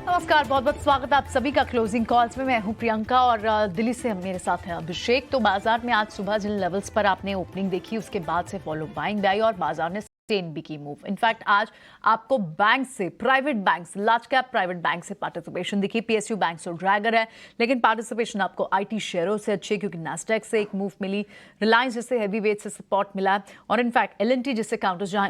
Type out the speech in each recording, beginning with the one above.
नमस्कार, बहुत बहुत स्वागत है आप सभी का क्लोजिंग कॉल्स में। मैं हूं प्रियंका और दिल्ली से मेरे साथ है अभिषेक। तो बाजार में आज सुबह जिन लेवल्स पर आपने ओपनिंग देखी उसके बाद से फॉलो बाइंग आई और बाजार ने सस्टेन भी की मूव। इनफैक्ट आज आपको बैंक से, प्राइवेट बैंक से, लार्ज कैप प्राइवेट बैंक से पार्टिसिपेशन दिखी। पीएसयू बैंक तो ड्रैगर है, लेकिन पार्टिसिपेशन आपको आईटी शेयरों से अच्छी, क्योंकि नास्डैक से एक मूव मिली, रिलायंस जैसे हैवी वेट से सपोर्ट मिला और इनफैक्ट एलएनटी जैसे काउंटर्स जहां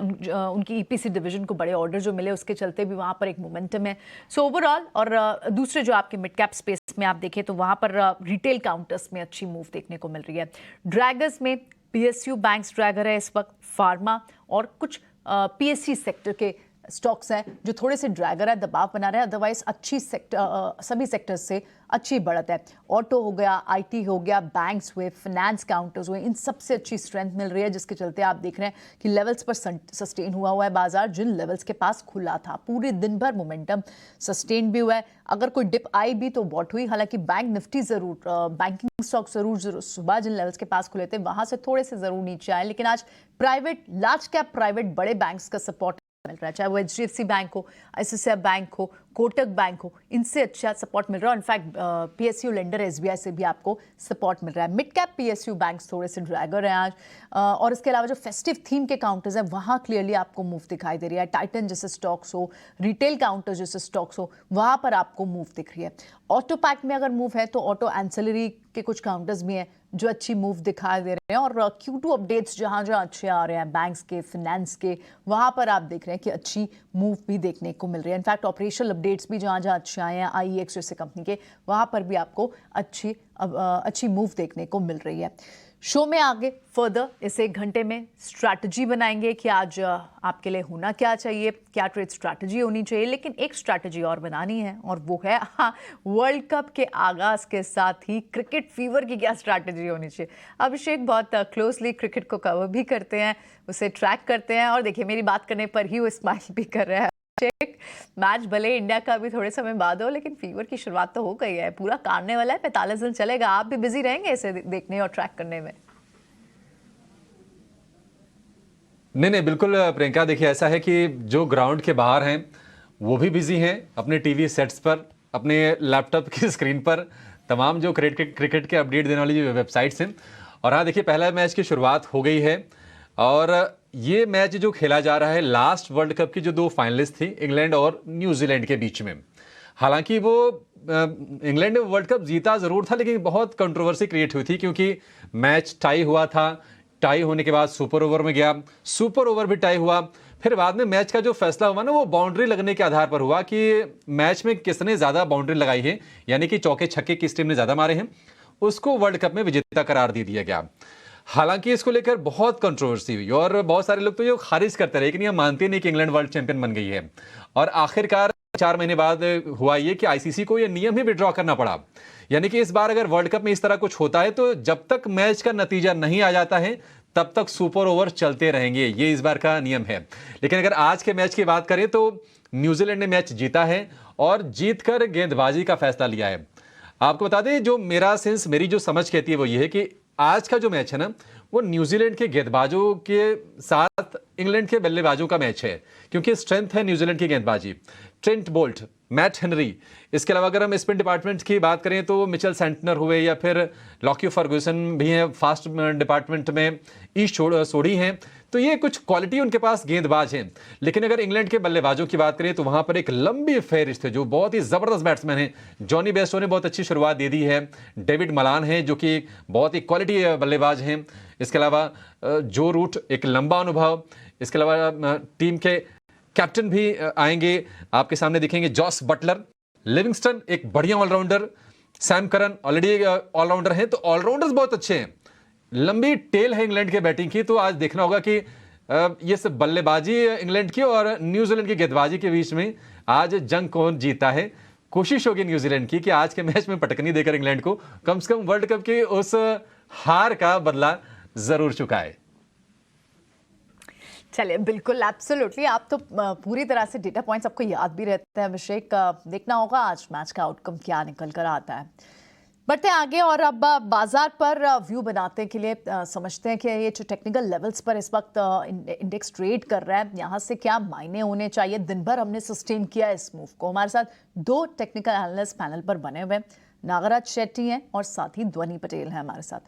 उनकी ईपीसी डिवीजन को बड़े ऑर्डर जो मिले उसके चलते भी वहां पर एक मोमेंटम है। सो ओवरऑल और दूसरे जो आपके मिड कैप स्पेस में आप देखें तो वहां पर रिटेल काउंटर्स में अच्छी मूव देखने को मिल रही है। ड्रैगर्स में पीएसयू बैंक्स ड्रैगर है इस वक्त, फार्मा और कुछ पीएससी सेक्टर के स्टॉक्स हैं जो थोड़े से ड्रैगर है, दबाव बना रहे हैं। अदरवाइज अच्छी सभी सेक्टर्स से अच्छी बढ़त है। ऑटो हो गया, आईटी हो गया, बैंक्स हुए, फाइनेंस काउंटर्स हुए, इन सबसे अच्छी स्ट्रेंथ मिल रही है, जिसके चलते आप देख रहे हैं कि लेवल्स पर सस्टेन हुआ है बाजार। जिन लेवल्स के पास खुला था पूरे दिन भर मोमेंटम सस्टेन भी हुआ है। अगर कोई डिप आई भी तो वॉट हुई, हालांकि बैंक निफ्टी जरूर, बैंकिंग स्टॉक जरूर सुबह जिन लेवल्स के पास खुले थे वहां से थोड़े से जरूर नीचे आए, लेकिन आज प्राइवेट, लार्ज कैप प्राइवेट बड़े बैंक्स का सपोर्ट मिल रहा है, चाहे वो एचडीएफसी बैंक हो, आईसीआईसीआई बैंक हो, कोटक बैंक हो, इनसे अच्छा सपोर्ट मिल रहा है। इनफैक्ट पीएसयू लेंडर एसबीआई से भी आपको सपोर्ट मिल रहा है। मिड कैप पीएसयू बैंक्स थोड़े से ड्रैगर हैं आज, और इसके अलावा जो फेस्टिव थीम के काउंटर्स हैं वहां क्लियरली आपको मूव दिखाई दे रही है। टाइटन जैसे स्टॉक्स हो, रिटेल काउंटर जैसे स्टॉक्स हो, वहां पर आपको मूव दिख रही है। ऑटो पैक में अगर मूव है तो ऑटो एंसिलरी के कुछ काउंटर्स भी हैं जो अच्छी मूव दिखाई दे रहे हैं। और Q2 अपडेट्स जहां जहां अच्छे आ रहे हैं, बैंक्स के, फाइनेंस के, वहां पर आप देख रहे हैं कि अच्छी मूव भी देखने को मिल रही है। इनफैक्ट ऑपरेशनल अपडेट्स भी जहां जहां अच्छे आए हैं, आईईएक्स जैसे कंपनी के, वहां पर भी आपको अच्छी मूव देखने को मिल रही है। शो में आगे फर्दर इस एक घंटे में स्ट्रैटेजी बनाएंगे कि आज आपके लिए होना क्या चाहिए, क्या ट्रेड स्ट्रैटेजी होनी चाहिए। लेकिन एक स्ट्रैटेजी और बनानी है और वो है वर्ल्ड कप के आगाज के साथ ही क्रिकेट फीवर की क्या स्ट्रैटेजी होनी चाहिए। अभिषेक बहुत क्लोजली क्रिकेट को कवर भी करते हैं, उसे ट्रैक करते हैं और देखिए मेरी बात करने पर ही वो स्माइल भी कर रहा है। मैच भले इंडिया का भी थोड़े समय बाद हो, लेकिन फीवर की शुरुआत तो हो गई है, पूरा काटने वाला है, 45 दिन चलेगा। आप भी बिजी रहेंगे इसे देखने और ट्रैक करने में? नहीं बिल्कुल प्रियंका, देखिए ऐसा है कि जो ग्राउंड के बाहर हैं वो भी बिजी हैं अपने टीवी सेट्स पर, अपने लैपटॉप की स्क्रीन पर, तमाम जो क्रिकेट के अपडेट देने वाली जो वेबसाइट्स हैं। और हाँ देखिए, पहला मैच की शुरुआत हो गई है और ये मैच जो खेला जा रहा है लास्ट वर्ल्ड कप की जो दो फाइनलिस्ट थी, इंग्लैंड और न्यूजीलैंड के बीच में। हालांकि वो इंग्लैंड ने वर्ल्ड कप जीता जरूर था, लेकिन बहुत कंट्रोवर्सी क्रिएट हुई थी क्योंकि मैच टाई हुआ था। टाई होने के बाद सुपर ओवर में गया, सुपर ओवर भी टाई हुआ। फिर बाद में मैच का जो फैसला हुआ ना, वो बाउंड्री लगने के आधार पर हुआ कि मैच में किसने ज्यादा बाउंड्री लगाई है, यानी कि चौके छक्के किस टीम ने ज्यादा मारे हैं, उसको वर्ल्ड कप में विजेता करार दे दिया गया। हालांकि इसको लेकर बहुत कंट्रोवर्सी हुई और बहुत सारे लोग तो ये खारिज करते रहे, लेकिन ये मानते नहीं कि इंग्लैंड वर्ल्ड चैंपियन बन गई है। और आखिरकार 4 महीने बाद हुआ ये कि आईसीसी को ये नियम ही विड्रॉ करना पड़ा। यानी कि इस बार अगर वर्ल्ड कप में इस तरह कुछ होता है तो जब तक मैच का नतीजा नहीं आ जाता है तब तक सुपर ओवर चलते रहेंगे, ये इस बार का नियम है। लेकिन अगर आज के मैच की बात करें तो न्यूजीलैंड ने मैच जीता है और जीतकर गेंदबाजी का फैसला लिया है। आपको बता दें, जो मेरा सेंस, मेरी जो समझ कहती है वो ये है कि आज का जो मैच है ना, वो न्यूजीलैंड के गेंदबाजों के साथ इंग्लैंड के बल्लेबाजों का मैच है, क्योंकि स्ट्रेंथ है न्यूजीलैंड की गेंदबाजी। ट्रेंट बोल्ट, मैट हेनरी, इसके अलावा अगर हम स्पिन डिपार्टमेंट की बात करें तो मिचेल सेंटनर हुए या फिर लॉकी फर्गूसन भी हैं फास्ट डिपार्टमेंट में, ईश सोडी हैं। तो ये कुछ क्वालिटी उनके पास गेंदबाज हैं। लेकिन अगर इंग्लैंड के बल्लेबाजों की बात करें तो वहां पर एक लंबी फेहरिस्त है जो बहुत ही जबरदस्त बैट्समैन है। जॉनी बेस्टो ने बहुत अच्छी शुरुआत दे दी है, डेविड मलान है जो कि बहुत ही क्वालिटी बल्लेबाज हैं, इसके अलावा जो रूट, एक लंबा अनुभव, इसके अलावा टीम के कैप्टन भी आएंगे, आपके सामने दिखेंगे जॉस बटलर, लिविंगस्टन एक बढ़िया allrounder, Sam Curran already allrounder हैं। तो ऑलराउंडर्स बहुत अच्छे हैं, लंबी टेल है इंग्लैंड के बैटिंग की। तो आज देखना होगा कि ये सब बल्लेबाजी इंग्लैंड की और न्यूजीलैंड की गेंदबाजी के बीच में आज जंग कौन जीता है। कोशिश होगी न्यूजीलैंड की कि आज के मैच में पटकनी देकर इंग्लैंड को कम से कम वर्ल्ड कप की उस हार का बदला जरूर चुकाए। चलिए, बिल्कुल, एब्सोल्युटली। आप तो पूरी तरह से डेटा पॉइंट्स आपको याद भी रहते हैं अभिषेक। देखना होगा आज मैच का आउटकम क्या निकल कर आता है। बढ़ते हैं आगे और अब बाजार पर व्यू बनाने के लिए समझते हैं कि ये जो टेक्निकल लेवल्स पर इस वक्त इंडेक्स ट्रेड कर रहा है, यहाँ से क्या मायने होने चाहिए। दिन भर हमने सस्टेन किया इस मूव को। हमारे साथ दो टेक्निकल एनालिस्ट पैनल पर बने हुए हैं, नागराज शेट्टी हैं और साथ ही ध्वनि पटेल हैं हमारे साथ,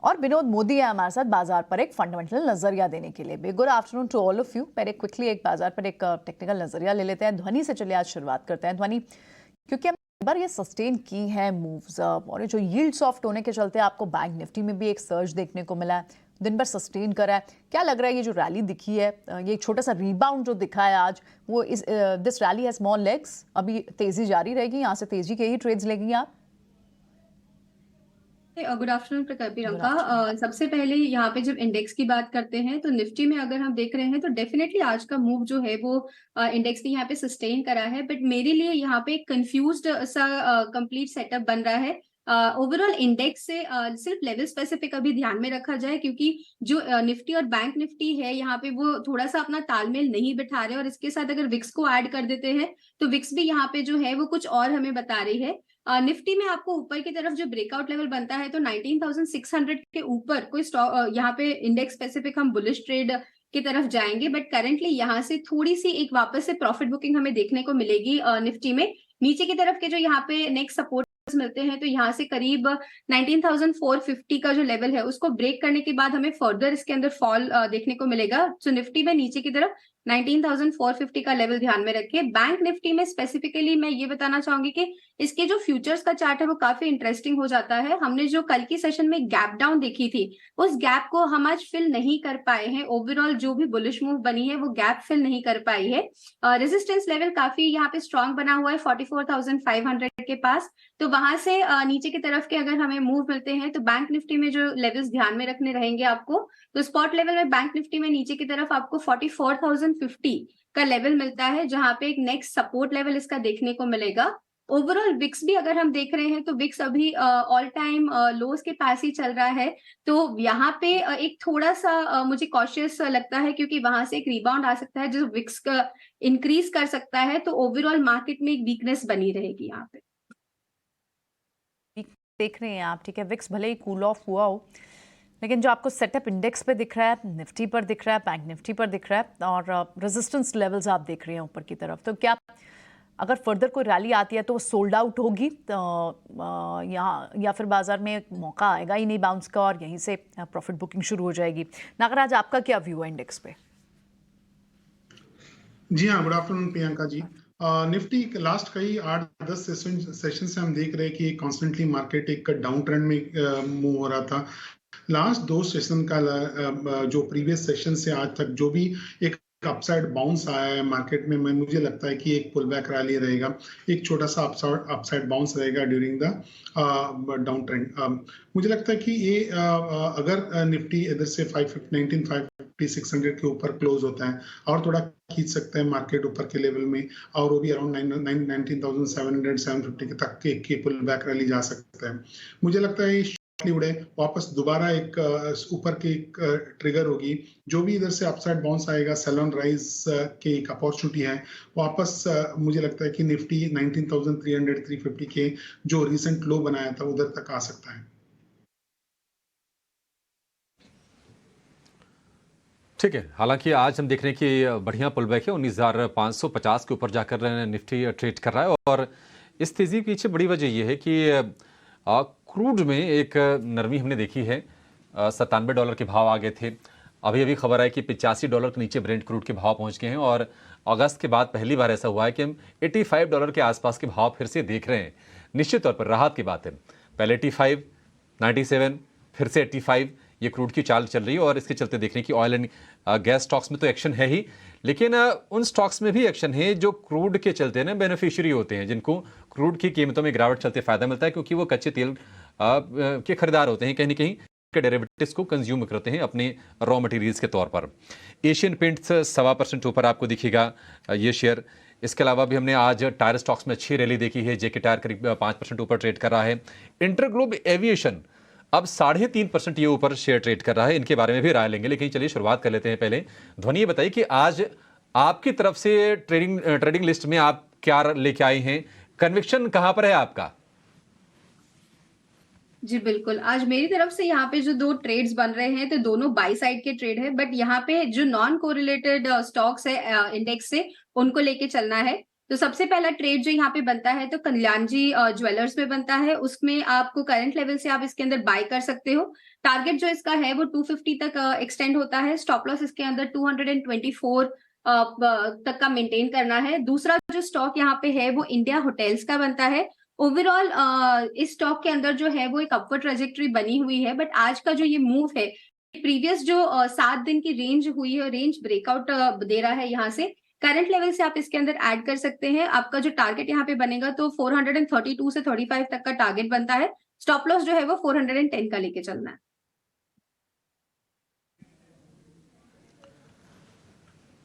और विनोद मोदी है हमारे साथ बाजार पर एक फंडामेंटल नजरिया देने के लिए। Good afternoon to all of you. पहले क्विकली एक बाजार पर एक टेक्निकल नजरिया ले लेते हैं। ध्वनि से चलिए आज शुरुआत करते हैं। ध्वनि, क्योंकि हम बार ये सस्टेन की है मूव्स और ये जो यील्ड सॉफ्ट होने के चलते आपको बैंक निफ्टी में भी एक सर्ज देखने को मिला है, दिन भर सस्टेन करा है। क्या लग रहा है ये जो रैली दिखी है, ये एक छोटा सा रिबाउंड जो दिखा है आज, वो इस this rally has small legs, अभी तेजी जारी रहेगी, यहाँ से तेजी के ही ट्रेड्स लेंगी आप? Good afternoon Priyanka. सबसे पहले यहाँ पे जब इंडेक्स की बात करते हैं तो निफ्टी में अगर हम देख रहे हैं तो डेफिनेटली आज का मूव जो है वो इंडेक्स ने यहाँ पे सस्टेन करा है, बट मेरे लिए यहाँ पे कंफ्यूज्ड सा कंप्लीट सेटअप बन रहा है। ओवरऑल इंडेक्स से सिर्फ लेवल स्पेसिफिक अभी ध्यान में रखा जाए, क्योंकि जो निफ्टी और बैंक निफ्टी है यहाँ पे वो थोड़ा सा अपना तालमेल नहीं बिठा रहे, और इसके साथ अगर विक्स को ऐड कर देते हैं तो विक्स भी यहाँ पे जो है वो कुछ और हमें बता रही है। निफ्टी में आपको ऊपर की तरफ जो ब्रेकआउट लेवल बनता है तो 19,600 के ऊपर कोई स्टॉक यहाँ पे इंडेक्स स्पेसिफिक हम बुलिश ट्रेड की तरफ जाएंगे, बट करंटली यहाँ से थोड़ी सी एक वापस से प्रॉफिट बुकिंग हमें देखने को मिलेगी। निफ्टी में नीचे की तरफ के जो यहाँ पे नेक्स्ट सपोर्ट मिलते हैं तो यहाँ से करीब 19,450 का जो लेवल है उसको ब्रेक करने के बाद हमें फर्दर इसके अंदर फॉल देखने को मिलेगा। तो निफ्टी में नीचे की तरफ 19,450 का लेवल ध्यान में रखें। बैंक निफ्टी में स्पेसिफिकली मैं ये बताना चाहूंगी कि इसके जो फ्यूचर्स का चार्ट है वो काफी इंटरेस्टिंग हो जाता है। हमने जो कल की सेशन में गैप डाउन देखी थी उस गैप को हम आज फिल नहीं कर पाए हैं। ओवरऑल जो भी बुलिश मूव बनी है वो गैप फिल नहीं कर पाई है। रेजिस्टेंस लेवल काफी यहाँ पे स्ट्रॉन्ग बना हुआ है 44,500 के पास, तो वहां से नीचे की तरफ के अगर हमें मूव मिलते हैं तो बैंक निफ्टी में जो लेवल्स ध्यान में रखने रहेंगे आपको, तो स्पॉट लेवल में बैंक निफ्टी में नीचे की तरफ आपको 44,050 का लेवल मिलता है, जहां पे एक नेक्स्ट सपोर्ट लेवल इसका देखने को मिलेगा। ओवरऑल विक्स भी अगर हम देख रहे हैं तो विक्स अभी ऑल टाइम लोज के पास ही चल रहा है, तो यहाँ पे एक थोड़ा सा मुझे कॉशियस लगता है, क्योंकि वहां से एक रिबाउंड आ सकता है जो विक्स का इंक्रीज कर सकता है, तो ओवरऑल मार्केट में एक वीकनेस बनी रहेगी यहाँ पे। देख रहे हैं आप, ठीक है, विक्स भले ही कूल ऑफ हुआ हो, लेकिन जो आपको सेटअप इंडेक्स पे दिख रहा है, निफ्टी पर दिख रहा है, बैंक निफ्टी पर दिख रहा है, और रेजिस्टेंस लेवल्स आप देख रहे हैं ऊपर की तरफ, तो क्या अगर फर्दर कोई रैली आती है तो वो सोल्ड आउट होगी तो यहाँ, या फिर बाजार में मौका आएगा ही नहीं बाउंस का और यहीं से प्रॉफिट बुकिंग शुरू हो जाएगी? नागराज, आपका क्या व्यू है इंडेक्स पे? जी हाँ, good afternoon Priyanka ji. Nifty last कई 8-10 सेशन से हम देख रहे हैं कि कॉन्स्टेंटली मार्केट एक डाउन ट्रेंड में मूव हो रहा था। लास्ट 2 सेशन का जो प्रीवियस सेशन से आज तक जो भी एक अपसाइड बाउंस आया है मार्केट में, मुझे लगता है कि एक पुल बैक रैली रहेगा, एक छोटा सा अपसाइड बाउंस रहेगा ड्यूरिंग द डाउन ट्रेंड। मुझे लगता है कि ये अगर निफ्टी इधर से 19,550-600 के ऊपर क्लोज होता है और थोड़ा खींच सकता है मार्केट ऊपर के लेवल में, और वो भी अराउंड 19,700-750 तक के पुल बैक रैली जा सकता है। मुझे लगता है उड़े वापस दोबारा एक ऊपर की ट्रिगर होगी, जो भी इधर से अपसाइड बाउंस आएगा, सेल ऑन राइज की एक अपॉर्चुनिटी है वापस। मुझे लगता है कि निफ्टी 19,300-350 के जो रिसेंट लो बनाया था उधर तक आ सकता है। ठीक है, हालांकि आज हम देख रहे हैं कि बढ़िया पुल बैक है, 19,550 के ऊपर जाकर निफ्टी ट्रेड कर रहा है, और इस तेजी के पीछे बड़ी वजह यह है कि क्रूड में एक नरमी हमने देखी है। $97 के भाव आ गए थे, अभी अभी खबर है कि $85 के नीचे ब्रेंट क्रूड के भाव पहुंच गए हैं, और अगस्त के बाद पहली बार ऐसा हुआ है कि हम $85 के आसपास के भाव फिर से देख रहे हैं। निश्चित तौर पर राहत की बात है। पहले 85, 97, फिर से 85, ये क्रूड की चाल चल रही है, और इसके चलते देख रहे हैं कि ऑयल एंड गैस स्टॉक्स में तो एक्शन है ही, लेकिन उन स्टॉक्स में भी एक्शन है जो क्रूड के चलते ना बेनिफिशियरी होते हैं, जिनको क्रूड की कीमतों में गिरावट चलते फायदा मिलता है, क्योंकि वो कच्चे तेल के खरीदार होते हैं, कहीं ना कहीं के डेरिवेटिव्स को कंज्यूम करते हैं अपने रॉ मटेरियल्स के तौर पर। एशियन पेंट्स 1.25% ऊपर आपको दिखेगा ये शेयर। इसके अलावा भी हमने आज टायर स्टॉक्स में अच्छी रैली देखी है। जेके टायर करीब 5% ऊपर ट्रेड कर रहा है। इंटरग्लोब एविएशन अब 3.5% ये ऊपर शेयर ट्रेड कर रहा है। इनके बारे में भी राय लेंगे, लेकिन चलिए शुरुआत कर लेते हैं। पहले ध्वनि ये बताइए कि आज आपकी तरफ से ट्रेडिंग लिस्ट में आप क्या लेके आए हैं, कन्विक्शन कहां पर है आपका? जी बिल्कुल। आज मेरी तरफ से यहाँ पे जो 2 ट्रेड्स बन रहे हैं, तो दोनों बाय साइड के ट्रेड है, बट यहाँ पे जो नॉन कोरिलेटेड स्टॉक्स है इंडेक्स से, उनको लेके चलना है। तो सबसे पहला ट्रेड जो यहाँ पे बनता है, तो कल्याणजी ज्वेलर्स में बनता है। उसमें आपको करंट लेवल से आप इसके अंदर बाय कर सकते हो। टारगेट जो इसका है, वो 250 तक एक्सटेंड होता है। स्टॉप लॉस इसके अंदर 224 तक का मेंटेन करना है। दूसरा जो स्टॉक यहाँ पे है, वो इंडिया होटल्स का बनता है। ओवरऑल इस स्टॉक के अंदर जो है वो एक अपवर्ड ट्रेजेक्टरी बनी हुई है, बट आज का जो ये मूव है, प्रीवियस जो 7 दिन की रेंज हुई है, रेंज ब्रेकआउट दे रहा है यहाँ से। करंट लेवल से आप इसके अंदर ऐड कर सकते हैं। आपका जो टारगेट यहाँ पे बनेगा, तो 432 से 35 तक का टारगेट बनता है। स्टॉप लॉस जो है वो 410 का लेके चलना है।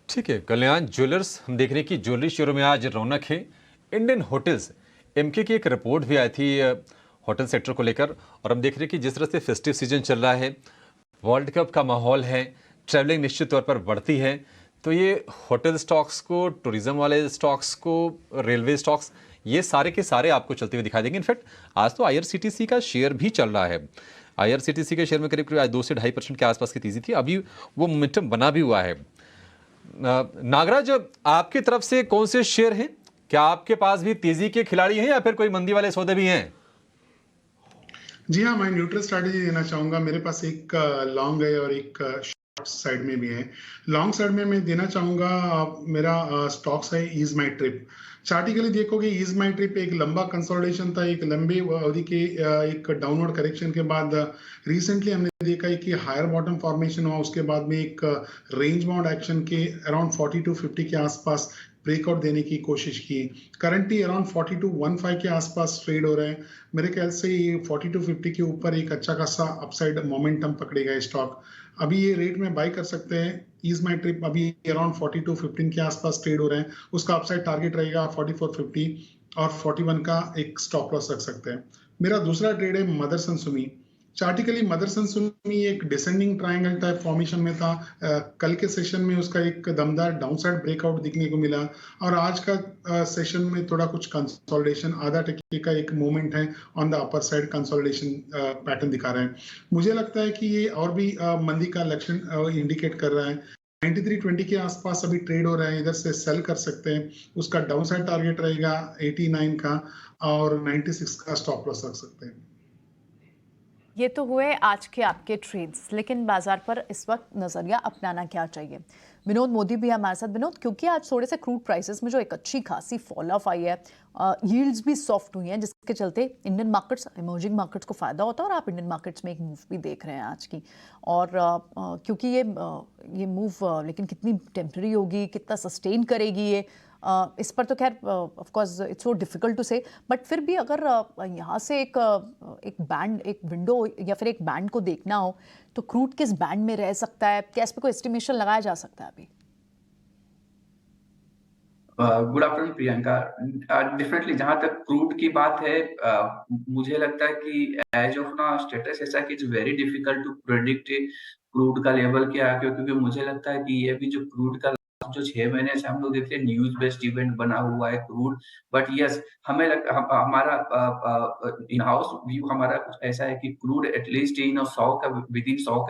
ठीक है, कल्याण ज्वेलर्स, हम देख रहे हैं कि ज्वेलरी शेयरों में आज रौनक है। इंडियन होटल्स, एमके की एक रिपोर्ट भी आई थी होटल सेक्टर को लेकर, और हम देख रहे हैं कि जिस तरह से फेस्टिव सीजन चल रहा है, वर्ल्ड कप का माहौल है, ट्रैवलिंग निश्चित तौर पर बढ़ती है, तो ये होटल स्टॉक्स को, टूरिज्म वाले स्टॉक्स को, रेलवे स्टॉक्स, ये सारे के सारे आपको चलते हुए दिखाई देंगे। इनफैक्ट आज तो आईआरसीटीसी का शेयर भी चल रहा है। आईआरसीटीसी के शेयर में करीब करीब आज 2 से 2.5% के आसपास की तेजी थी, अभी वो मोमेंटम बना भी हुआ है। नागराज, आपकी तरफ से कौन से शेयर हैं? क्या आपके पास भी तेजी के खिलाड़ी हैं या फिर कोई मंदी वाले सौदे भी हैं? जी हाँ, मैं न्यूट्रल स्ट्रैटेजी देना चाहूंगा। मेरे पास एक लॉन्ग है और एक शॉर्ट साइड में भी है। लॉन्ग साइड में मैं देना चाहूंगा, मेरा स्टॉक्स है ईज माई ट्रिप। चार्टिकली देखोगे, ईज माई ट्रिप एक लंबा कंसोलिडेशन था, एक लंबी अवधि के एक डाउनवर्ड करेक्शन के बाद रिसेंटली हमने देखा है कि हायर बॉटम फॉर्मेशन हुआ। उसके बाद में एक रेंज बाउंड एक्शन के अराउंड 40 to 50 के आसपास ब्रेकआउट देने की कोशिश की। करंटली अराउंड 40 to 15 के आसपास ट्रेड हो रहे हैं। मेरे ख्याल से ये 40 to 50 के ऊपर एक अच्छा खासा अपसाइड मोमेंटम पकड़ेगा स्टॉक। अभी ये रेट में बाय कर सकते हैं। ईज माई ट्रिप अभी अराउंड 40 to 15 के आसपास ट्रेड हो रहे हैं। उसका अपसाइड टारगेट रहेगा 44.50 और 41 का एक स्टॉप लॉस रख सकते हैं। मेरा दूसरा ट्रेड है मदरसन सुमी। चार्टिकली मदरसन सुमी एक डिसेंडिंग ट्रायंगल टाइप फॉर्मेशन में था। कल के सेशन में उसका एक दमदार डाउनसाइड ब्रेकआउट दिखने को मिला, और आज का सेशन में थोड़ा कुछ कंसोलिडेशन, आधा टके का एक मूवमेंट है on the upper side, consolidation pattern दिखा रहे हैं। मुझे लगता है कि ये और भी मंदी का लक्षण इंडिकेट कर रहा है। 93.20 के आसपास अभी ट्रेड हो रहा है, इधर से सेल कर सकते हैं। उसका डाउनसाइड टारगेट रहेगा 89 का और 96 का स्टॉप लॉस रख सकते हैं। ये तो हुए आज के आपके ट्रेड्स, लेकिन बाजार पर इस वक्त नजरिया अपनाना क्या चाहिए? विनोद मोदी भी हमारे साथ। विनोद, क्योंकि आज थोड़े से क्रूड प्राइसेस में जो एक अच्छी खासी फॉल ऑफ आई है, यील्ड्स भी सॉफ्ट हुई हैं, जिसके चलते इंडियन मार्केट्स, इमर्जिंग मार्केट्स को फायदा होता है, और आप इंडियन मार्केट्स में एक मूव भी देख रहे हैं आज की। और क्योंकि ये मूव लेकिन कितनी टेम्पररी होगी, कितना सस्टेन करेगी ये, इस पर तो खैर of course it's so difficult to say, but फिर भी अगर यहाँ से एक बैंड, एक विंडो या फिर एक बैंड को देखना हो, तो क्रूड किस बैंड में रह सकता है? क्या इस पर कोई एस्टिमेशन लगाया जा सकता है अभी? Good afternoon Priyanka. डेफिनेटली जहां तक क्रूड की बात है, मुझे लगता है कि एज ऑफ नाउ स्टेटस ऐसा कि it's very difficult to predict crude का लेवल क्या है, क्योंकि मुझे लगता है कि ये भी जो क्रूड का जो 6 महीने से हम लोग देखते हैं न्यूज बेस्ड इवेंट बना हुआ है क्रूड। बट यस, हमें हमारा इन हाउस व्यू हमारा कुछ ऐसा है कि क्रूड एटलीस्ट इन 100 का, विद इन 100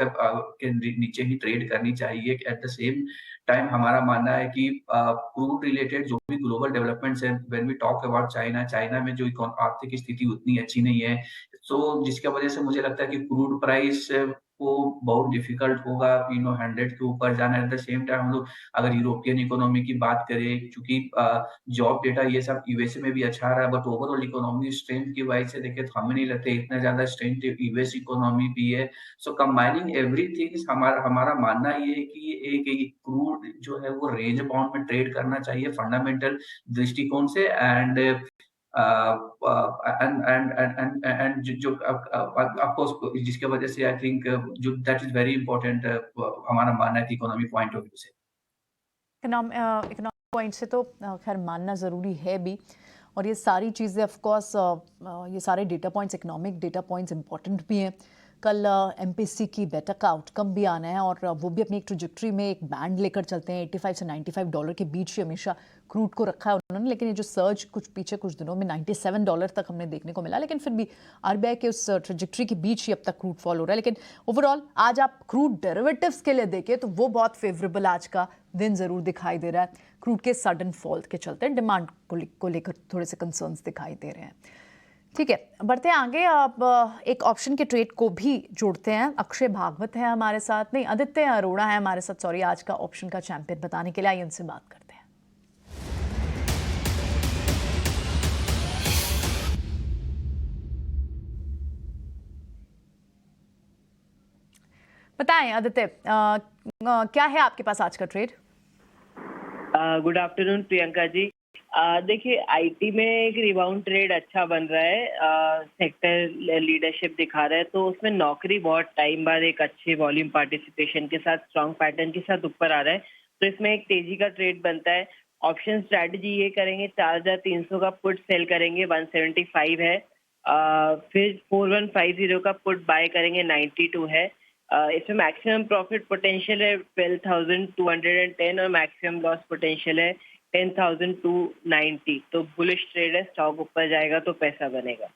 के नीचे ही ट्रेड करनी चाहिए। एट द सेम टाइम हमारा मानना है कि क्रूड रिलेटेड जो भी ग्लोबल डेवलपमेंट्स है, when we talk about China में जो आर्थिक स्थिति उतनी अच्छी नहीं है, सो जिसकी वजह से मुझे लगता है कि क्रूड प्राइस को बहुत डिफिकल्ट होगा 100 के ऊपर जाना। एट द सेम टाइम हम लोग अगर यूरोपियन इकोनॉमी की बात करें, क्योंकि जॉब डेटा ये सब यूएसए में भी अच्छा आ रहा है, बट ओवरऑल इकोनॉमी स्ट्रेंथ की वजह से देखें तो हमें नहीं लगता इतना ज्यादा स्ट्रेंथ यूएस इकोनॉमी भी है। सो कंबाइनिंग एवरीथिंग हमारा मानना ये है कि एक क्रूड जो है वो रेंज बाउंड में ट्रेड करना चाहिए फंडामेंटल दृष्टिकोण से। एंड जो ऑफ कोर्स जिसके वजह से आई थिंक जो दैट इज वेरी इंपॉर्टेंट, हमारा मानना है कि इकोनॉमिक पॉइंट ऑफ व्यू से, इकोनॉमिक पॉइंट से तो खैर मानना ज़रूरी है भी, और ये सारी चीज़ें ऑफ कोर्स, ये सारे data points, economic data points important भी हैं। कल एमपीसी की बेटा का आउटकम भी आना है और वो भी अपनी एक ट्रजेक्ट्री में एक बैंड लेकर चलते हैं। 85 से $95 के बीच ही हमेशा क्रूड को रखा है उन्होंने, लेकिन ये जो सर्ज कुछ दिनों में $97 तक हमने देखने को मिला, लेकिन फिर भी आरबीआई के उस ट्रजेक्ट्री के बीच ही अब तक क्रूड फॉल हो रहा है। लेकिन ओवरऑल आज आप क्रूड डेरिवेटिव्स के लिए देखें तो वो बहुत फेवरेबल आज का दिन जरूर दिखाई दे रहा है। क्रूड के सडन फॉल के चलते डिमांड को लेकर थोड़े से कंसर्न्स दिखाई दे रहे हैं। ठीक है, बढ़ते हैं आगे। अब एक ऑप्शन के ट्रेड को भी जोड़ते हैं। अक्षय भागवत है हमारे साथ, नहीं आदित्य अरोड़ा है हमारे साथ, सॉरी, आज का ऑप्शन का चैंपियन बताने के लिए। आइए उनसे बात करते हैं। बताएं आदित्य, क्या है आपके पास आज का trade? Good afternoon Priyanka ji. देखिए, आईटी में एक रिबाउंड ट्रेड अच्छा बन रहा है, सेक्टर लीडरशिप दिखा रहा है, तो उसमें नौकरी बहुत टाइम बाद एक अच्छे वॉल्यूम पार्टिसिपेशन के साथ स्ट्रॉन्ग पैटर्न के साथ ऊपर आ रहा है, तो इसमें एक तेजी का ट्रेड बनता है। ऑप्शन स्ट्रैटेजी ये करेंगे, 4300 का पुट सेल करेंगे, 175 है, फिर 4150 का पुट बाय करेंगे, 92 है। इसमें मैक्सिमम प्रॉफिट पोटेंशियल है 12,210 और मैक्सिमम लॉस पोटेंशियल है 10,290। तो बुलिश ट्रेड है, स्टॉक ऊपर जाएगा तो पैसा बनेगा।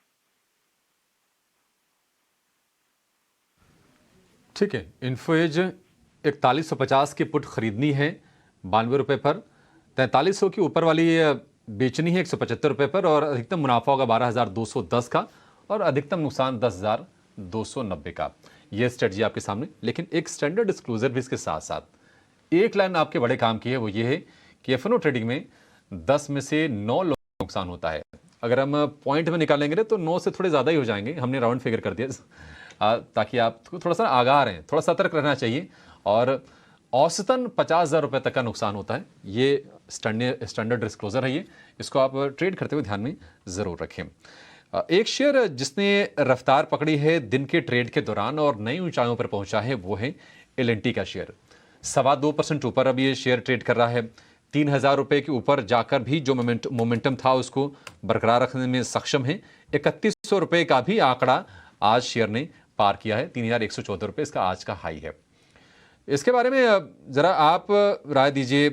ठीक है, इन्फोएज 4150 की पुट खरीदनी है 92 रुपये पर, 4300 की ऊपर वाली बेचनी है 175 रुपये पर, और अधिकतम मुनाफा होगा 12,210 का और अधिकतम नुकसान 10,290 का। यह स्ट्रेटजी आपके सामने, लेकिन एक स्टैंडर्ड डिस्क्लोजर भी इसके साथ साथ एक लाइन आपके बड़े काम की है, वो ये है कि एफएनओ ट्रेडिंग में 10 में से 9 नुकसान होता है। अगर हम पॉइंट में निकालेंगे तो 9 से थोड़े ज़्यादा ही हो जाएंगे, हमने राउंड फिगर कर दिया ताकि आप थोड़ा सा आगाह रहें, थोड़ा सतर्क रहना चाहिए। और औसतन 50,000 रुपये तक का नुकसान होता है। ये स्टैंडर्ड डिस्क्लोजर है, ये इसको आप ट्रेड करते हुए ध्यान में ज़रूर रखें। एक शेयर जिसने रफ्तार पकड़ी है दिन के ट्रेड के दौरान और नई ऊंचाइयों पर पहुंचा है, वो है एल&टी का शेयर। 2.25% ऊपर अब ये शेयर ट्रेड कर रहा है। 3,000 रुपये के ऊपर जाकर भी जो मोमेंटम था उसको बरकरार रखने में सक्षम है। 3100 रुपये का भी आंकड़ा आज शेयर ने पार किया है। 3,114 रुपये इसका आज का हाई है। इसके बारे में ज़रा आप राय दीजिए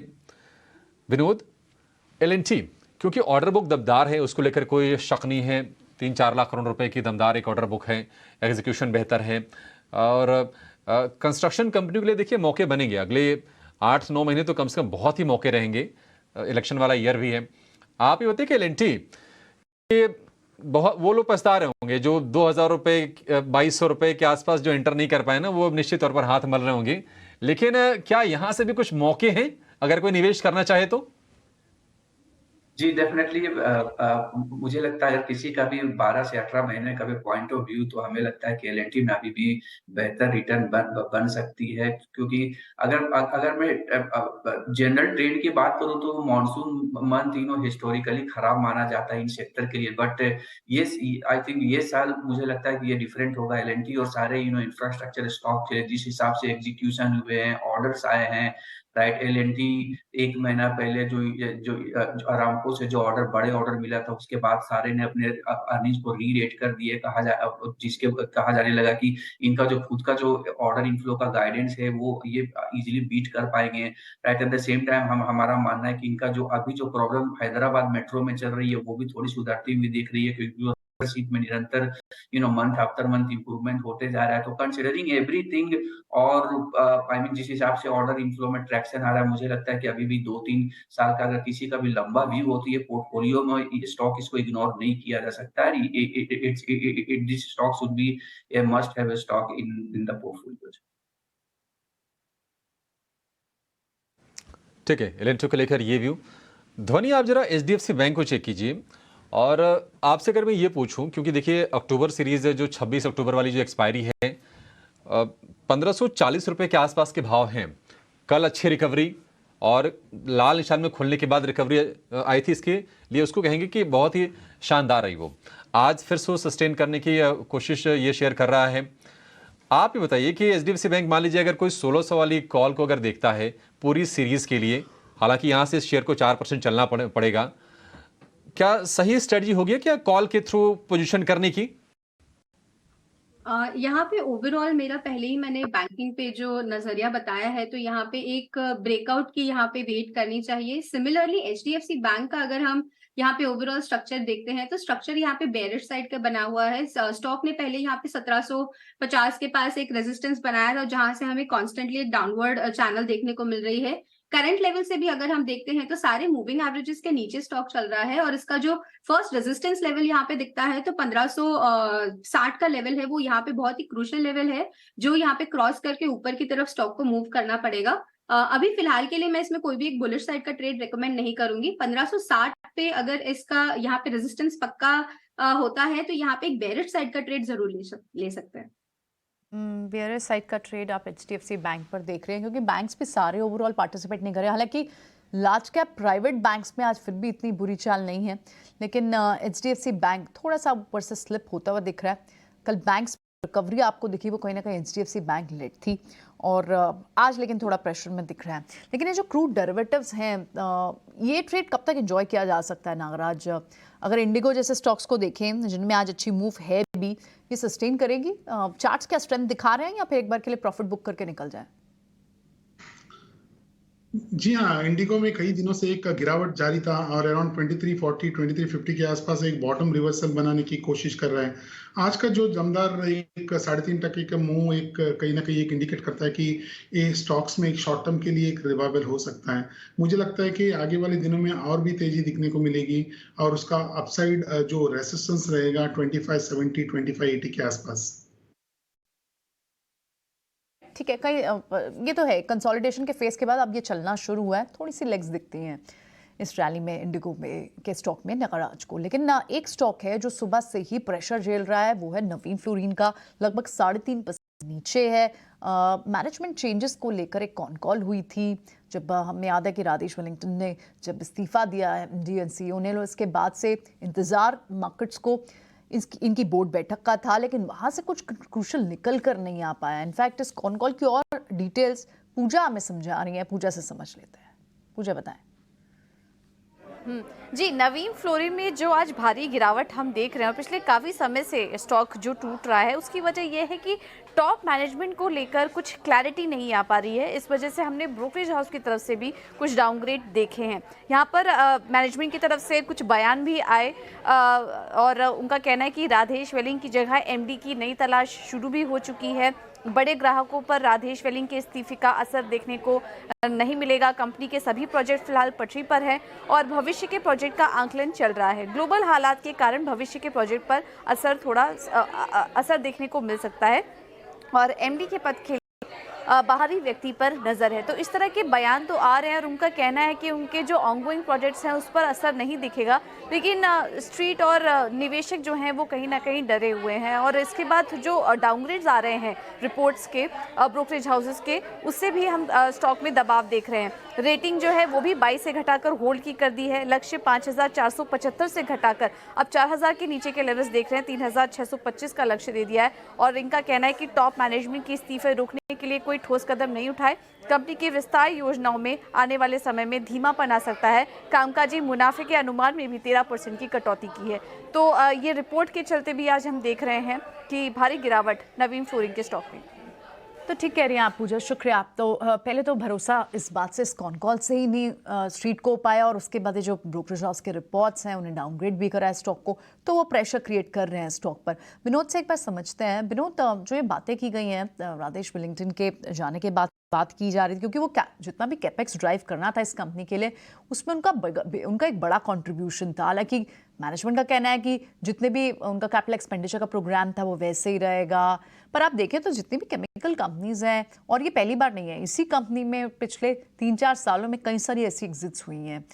विनोद। एल&टी क्योंकि ऑर्डर बुक दमदार है, उसको लेकर कोई शक नहीं है। 3-4 लाख करोड़ रुपए की दमदार एक ऑर्डर बुक है, एग्जीक्यूशन बेहतर है और कंस्ट्रक्शन कंपनी के लिए देखिए मौके बनेंगे। अगले 8-9 महीने तो कम से कम बहुत ही मौके रहेंगे, इलेक्शन वाला ईयर भी है। आप ये बताइए कि एल&टी बहुत वो लोग पछता रहे होंगे जो 2,000 रुपये 2,200 रुपये के आसपास जो एंटर नहीं कर पाए ना, वो निश्चित तौर पर हाथ मल रहे होंगे। लेकिन क्या यहां से भी कुछ मौके हैं अगर कोई निवेश करना चाहे तो? जी डेफिनेटली। मुझे लगता है किसी का भी 12 से 18 महीने का भी पॉइंट ऑफ व्यू, तो हमें लगता है कि एल&टी में अभी भी बेहतर रिटर्न बन सकती है। क्योंकि अगर मैं जनरल ट्रेंड की बात करूं तो मॉनसून मंथ हिस्टोरिकली खराब माना जाता है इन सेक्टर के लिए, बट ये आई थिंक ये साल मुझे लगता है कि ये डिफरेंट होगा। एल&टी और सारे इंफ्रास्ट्रक्चर स्टॉक जिस हिसाब से एग्जीक्यूशन हुए हैं, ऑर्डर्स आए हैं, राइट। एल&टी 1 महीना पहले जो अरामको से जो बड़े ऑर्डर मिला था, उसके बाद सारे ने अपने अर्निंग्स को री-रेट कर दिए। कहा जाने लगा कि इनका जो खुद का जो ऑर्डर इनफ्लो का गाइडेंस है वो ये इजीली बीट कर पाएंगे, right. Eight the same time हमारा मानना है कि इनका जो अभी जो प्रॉब्लम हैदराबाद मेट्रो में चल रही है वो भी थोड़ी सुधरती हुई दिख रही है, क्योंकि सीट में निरंतर मंथ आफ्टर मंथ इंप्रूवमेंट होते जा रहा है। तो कंसिडरिंग एवरीथिंग और आई मीन जिस हिसाब से ऑर्डर इनफ्लो में ट्रैक्शन आ रहा है, मुझे लगता है कि अभी भी 2-3 साल का अगर किसी का भी लंबा व्यू होती है पोर्टफोलियो में, स्टॉक इसको इग्नोर नहीं किया जा सकता है। This stock should be A must have a stock in the portfolio. ठीक है, एल&टी को लेकर ये व्यू। ध्वनि, आप जरा HDFC बैंक को चेक कीजिए। और आपसे अगर मैं ये पूछूं, क्योंकि देखिए अक्टूबर सीरीज है जो 26 अक्टूबर वाली जो एक्सपायरी है, 1540 रुपये के आसपास के भाव हैं। कल अच्छी रिकवरी और लाल निशान में खुलने के बाद रिकवरी आई थी, इसके लिए उसको कहेंगे कि बहुत ही शानदार रही वो। आज फिर से सस्टेन करने की कोशिश ये शेयर कर रहा है। आप ये बताइए कि HDFC बैंक मान लीजिए अगर कोई 1600 वाली कॉल को अगर देखता है पूरी सीरीज के लिए, हालांकि यहाँ से इस शेयर को 4% चलना पड़ेगा, क्या सही स्ट्रेटजी होगी क्या कॉल के थ्रू पोजीशन करने की? यहाँ पे ओवरऑल मेरा पहले ही मैंने बैंकिंग पे जो नजरिया बताया है, तो यहाँ पे एक ब्रेकआउट की यहाँ पे वेट करनी चाहिए। सिमिलरली एचडीएफसी बैंक का अगर हम यहाँ पे ओवरऑल स्ट्रक्चर देखते हैं, तो स्ट्रक्चर यहाँ पे बेयरिश साइड का बना हुआ है। स्टॉक ने पहले यहाँ पे 1750 के पास एक रेजिस्टेंस बनाया था, जहां से हमें कॉन्स्टेंटली एक डाउनवर्ड चैनल देखने को मिल रही है। करंट लेवल से भी अगर हम देखते हैं तो सारे मूविंग एवरेजेस के नीचे स्टॉक चल रहा है, और इसका जो फर्स्ट रेजिस्टेंस लेवल यहाँ पे दिखता है तो 1560 का लेवल है, वो यहाँ पे बहुत ही क्रूशियल लेवल है, जो यहाँ पे क्रॉस करके ऊपर की तरफ स्टॉक को मूव करना पड़ेगा। अभी फिलहाल के लिए मैं इसमें कोई भी एक बुलिश साइड का ट्रेड रिकमेंड नहीं करूंगी। 1560 पे अगर इसका यहाँ पे रेजिस्टेंस पक्का होता है, तो यहाँ पे एक बेरिश साइड का ट्रेड जरूर ले सकते हैं। बेयरिश साइड का ट्रेड आप एचडीएफसी बैंक पर देख रहे हैं, क्योंकि बैंक्स भी सारे ओवरऑल पार्टिसिपेट नहीं कर रहे। हालांकि लार्ज कैप प्राइवेट बैंक्स में आज फिर भी इतनी बुरी चाल नहीं है, लेकिन एचडीएफसी बैंक थोड़ा सा ऊपर से स्लिप होता हुआ दिख रहा है। कल बैंक्स रिकवरी आपको दिखी, वो कहीं ना कहीं एचडीएफसी बैंक लेट थी, और आज लेकिन थोड़ा प्रेशर में दिख रहा है। लेकिन ये जो क्रूड डेरिवेटिव्स हैं, ये ट्रेड कब तक एंजॉय किया जा सकता है नागराज? अगर इंडिगो जैसे स्टॉक्स को देखें जिनमें आज अच्छी मूव है भी, ये सस्टेन करेगी? चार्ट्स क्या स्ट्रेंथ दिखा रहे हैं, या फिर एक बार के लिए प्रॉफिट बुक करके निकल जाए? जी हाँ, इंडिगो में कई दिनों से एक गिरावट जारी था और अराउंड 2340 2350 के आसपास एक बॉटम रिवर्सल बनाने की कोशिश कर रहा है। आज का जो दमदार एक 3.5% का मूव एक कहीं ना कहीं एक इंडिकेट करता है कि ये स्टॉक्स में एक शॉर्ट टर्म के लिए एक रिवाइवल हो सकता है। मुझे लगता है कि आगे वाले दिनों में और भी तेजी दिखने को मिलेगी, और उसका अपसाइड जो रेसिस्टेंस रहेगा 2570 2580 के आसपास। ठीक है, कहीं ये तो है कंसोलिडेशन के फेज के बाद अब ये चलना शुरू हुआ है, थोड़ी सी लेग्स दिखती हैं इस रैली में इंडिगो में के स्टॉक में नगराज को। लेकिन ना एक स्टॉक है जो सुबह से ही प्रेशर झेल रहा है, वो है नवीन फ्लोरिन का। लगभग 3.5% नीचे है। मैनेजमेंट चेंजेस को लेकर एक कॉल हुई थी, जब हमें याद है कि राजेश वेलिंगटन ने जब इस्तीफा दिया है एमडी एंड सीईओ ने, इसके बाद से इंतजार मार्केट्स को इनकी बोर्ड बैठक का था, लेकिन वहां से कुछ क्रूशल निकल कर नहीं आ पाया। इनफैक्ट इस कॉल की और डिटेल्स पूजा हमें समझा रही है, पूजा से समझ लेते हैं। पूजा बताएं। जी, नवीन फ्लोरिन में जो आज भारी गिरावट हम देख रहे हैं, पिछले काफ़ी समय से स्टॉक जो टूट रहा है, उसकी वजह यह है कि टॉप मैनेजमेंट को लेकर कुछ क्लैरिटी नहीं आ पा रही है। इस वजह से हमने ब्रोकरेज हाउस की तरफ से भी कुछ डाउनग्रेड देखे हैं। यहाँ पर मैनेजमेंट की तरफ से कुछ बयान भी आए, और उनका कहना है कि राधेश वेलिंग की जगह एमडी की नई तलाश शुरू भी हो चुकी है। बड़े ग्राहकों पर राधेश वेलिंग के इस्तीफे का असर देखने को नहीं मिलेगा। कंपनी के सभी प्रोजेक्ट फिलहाल पटरी पर हैं, और भविष्य के प्रोजेक्ट का आंकलन चल रहा है। ग्लोबल हालात के कारण भविष्य के प्रोजेक्ट पर असर देखने को मिल सकता है, और एमडी के पद के बाहरी व्यक्ति पर नज़र है। तो इस तरह के बयान तो आ रहे हैं, और उनका कहना है कि उनके जो ऑनगोइंग प्रोजेक्ट्स हैं उस पर असर नहीं दिखेगा, लेकिन स्ट्रीट और निवेशक जो हैं वो कहीं ना कहीं डरे हुए हैं। और इसके बाद जो डाउनग्रेड्स आ रहे हैं रिपोर्ट्स के, ब्रोकरेज हाउसेस के, उससे भी हम स्टॉक में दबाव देख रहे हैं। रेटिंग जो है वो भी 22 से घटाकर होल्ड की कर दी है। लक्ष्य 5475 से घटाकर अब 4000 के नीचे के लेवल्स देख रहे हैं। 3625 का लक्ष्य दे दिया है, और इनका कहना है कि टॉप मैनेजमेंट की इस्तीफे रोकने के लिए कोई ठोस कदम नहीं उठाए। कंपनी की विस्तार योजनाओं में आने वाले समय में धीमापन आ सकता है। कामकाजी मुनाफे के अनुमान में भी 13% की कटौती की है। तो ये रिपोर्ट के चलते भी आज हम देख रहे हैं कि भारी गिरावट नवीन फ्लोरिन के स्टॉक में। तो ठीक कह रही हैं आप पूजा, शुक्रिया। आप तो पहले तो भरोसा इस बात से इस कॉल से ही नहीं स्ट्रीट को पाया, और उसके बाद जो ब्रोकरेज हाउस के रिपोर्ट्स हैं उन्हें डाउनग्रेड भी करा है स्टॉक को, तो वो प्रेशर क्रिएट कर रहे हैं स्टॉक पर। विनोद से एक बार समझते हैं। विनोद, जो ये बातें की गई हैं राजेश वेलिंगटन के जाने के बाद बात की जा रही थी, क्योंकि वो जितना भी कैपेक्स ड्राइव करना था इस कंपनी के लिए, उसमें उनका एक बड़ा कंट्रीब्यूशन था। हालांकि मैनेजमेंट का कहना है कि जितने भी उनका कैपिटल एक्सपेंडिचर का प्रोग्राम था वो वैसे ही रहेगा, पर आप देखें तो जितनी भी केमिकल कंपनीज हैं, और ये पहली बार नहीं है, इसी कंपनी में पिछले 3-4 सालों में कई सारी ऐसी एग्जिट्स हुई हैं,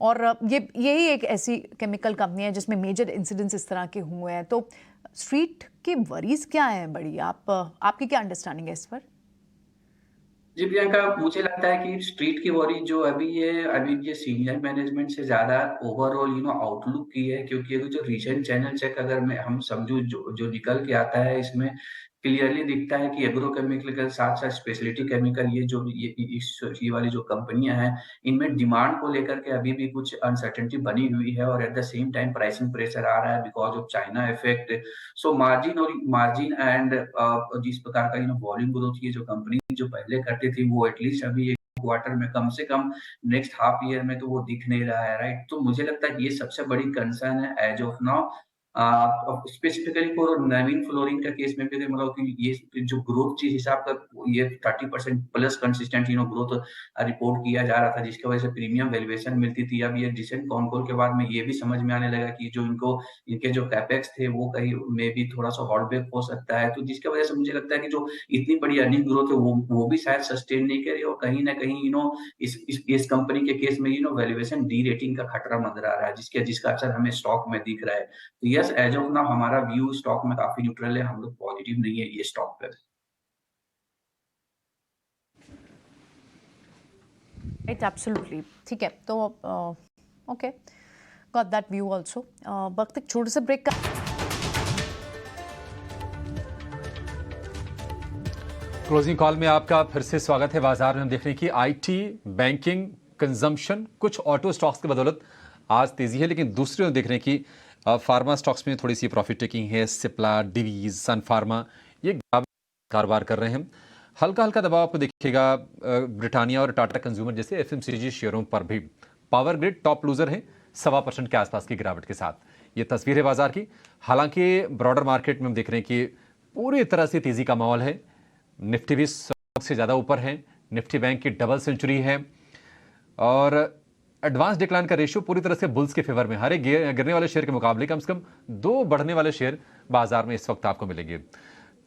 और यही एक ऐसी केमिकल कंपनी है जिसमें मेजर इंसिडेंट्स इस तरह के हुए हैं। तो स्ट्रीट के वरीज क्या हैं बड़ी, आपकी क्या अंडरस्टैंडिंग है इस पर? जी प्रियंका, मुझे लगता है कि स्ट्रीट की वॉरी जो अभी ये सीनियर मैनेजमेंट से ज्यादा ओवरऑल आउटलुक की है, क्योंकि अगर जो रीसेंट चैनल चेक अगर मैं हम समझू जो जो निकल के आता है इसमें क्लियरली दिखता है कि एग्रोकेमिकल के साथ-साथ स्पेशलिटी केमिकल ये वाली जो कंपनियाँ हैं, इनमें डिमांड को लेकर के अभी भी कुछ अनसर्टेनिटी बनी हुई है और at the same time pricing pressure आ रहा है because of China effect. So margin and जिस प्रकार का वॉल्यूम ग्रोथ ये जो कंपनी जो पहले करती थी, वो एटलीस्ट अभी एक क्वार्टर में कम से कम नेक्स्ट हाफ ईयर में तो वो दिख नहीं रहा है, राइट? तो मुझे लगता है ये सबसे बड़ी कंसर्न है as of now. Specifically for Naveen flooring का केस में भी मतलब कि ये जो ग्रोथ जिस हिसाब का ये 30% प्लस कंसिस्टेंट ग्रोथ रिपोर्ट किया जा रहा था, जिसकी वजह से प्रीमियम वैल्यूएशन मिलती थी। अब ये रिसेंट कॉन कॉल के बाद में ये भी समझ में आने लगा कि जो इनके जो कैपेक्स थे वो कहीं में भी थोड़ा-सा हॉल्ड बैक हो सकता है। तो जिसकी वजह से मुझे लगता है कि जो इतनी बड़ी अर्निंग ग्रोथ है वो भी शायद सस्टेन नहीं करी और कहीं न कहीं इस कंपनी के केस में वैल्यूएशन डी-रेटिंग का खतरा मंडरा रहा है, जिसका असर हमें स्टॉक में दिख रहा है। तो यस, एज़ ऑफ नाउ हमारा व्यू स्टॉक में काफ़ी न्यूट्रल है, हम लोग पॉजिटिव नहीं है ये स्टॉक पे। Right, absolutely. ठीक है, तो okay, got that view also. वक्त एक छोटे से ब्रेक का। क्लोजिंग कॉल में आपका फिर से स्वागत है। बाजार में हम देख रहे हैं कि आईटी, बैंकिंग, कंजम्पशन, कुछ ऑटो स्टॉक्स की बदौलत आज तेजी है, लेकिन दूसरी ओर देख रहे हैं कि फार्मा स्टॉक्स में थोड़ी सी प्रॉफिट टेकिंग है। सिप्ला, डिवीज, सन फार्मा ये कारोबार कर रहे हैं। हल्का हल्का दबाव आपको दिखेगा ब्रिटानिया और टाटा कंज्यूमर जैसे एफएमसीजी शेयरों पर भी। पावर ग्रिड टॉप लूजर है 1.25% के आसपास की गिरावट के साथ। ये तस्वीर है बाजार की। हालांकि ब्रॉडर मार्केट में हम देख रहे हैं कि पूरी तरह से तेजी का माहौल है। निफ्टी भी 100 से ज़्यादा ऊपर है। निफ्टी बैंक की डबल सेंचुरी है और एडवांस डिक्लाइन का रेशियो पूरी तरह से बुल्स के फेवर में। हर एक गिरने वाले शेयर के मुकाबले कम से कम 2 बढ़ने वाले शेयर बाजार में इस वक्त आपको मिलेंगे।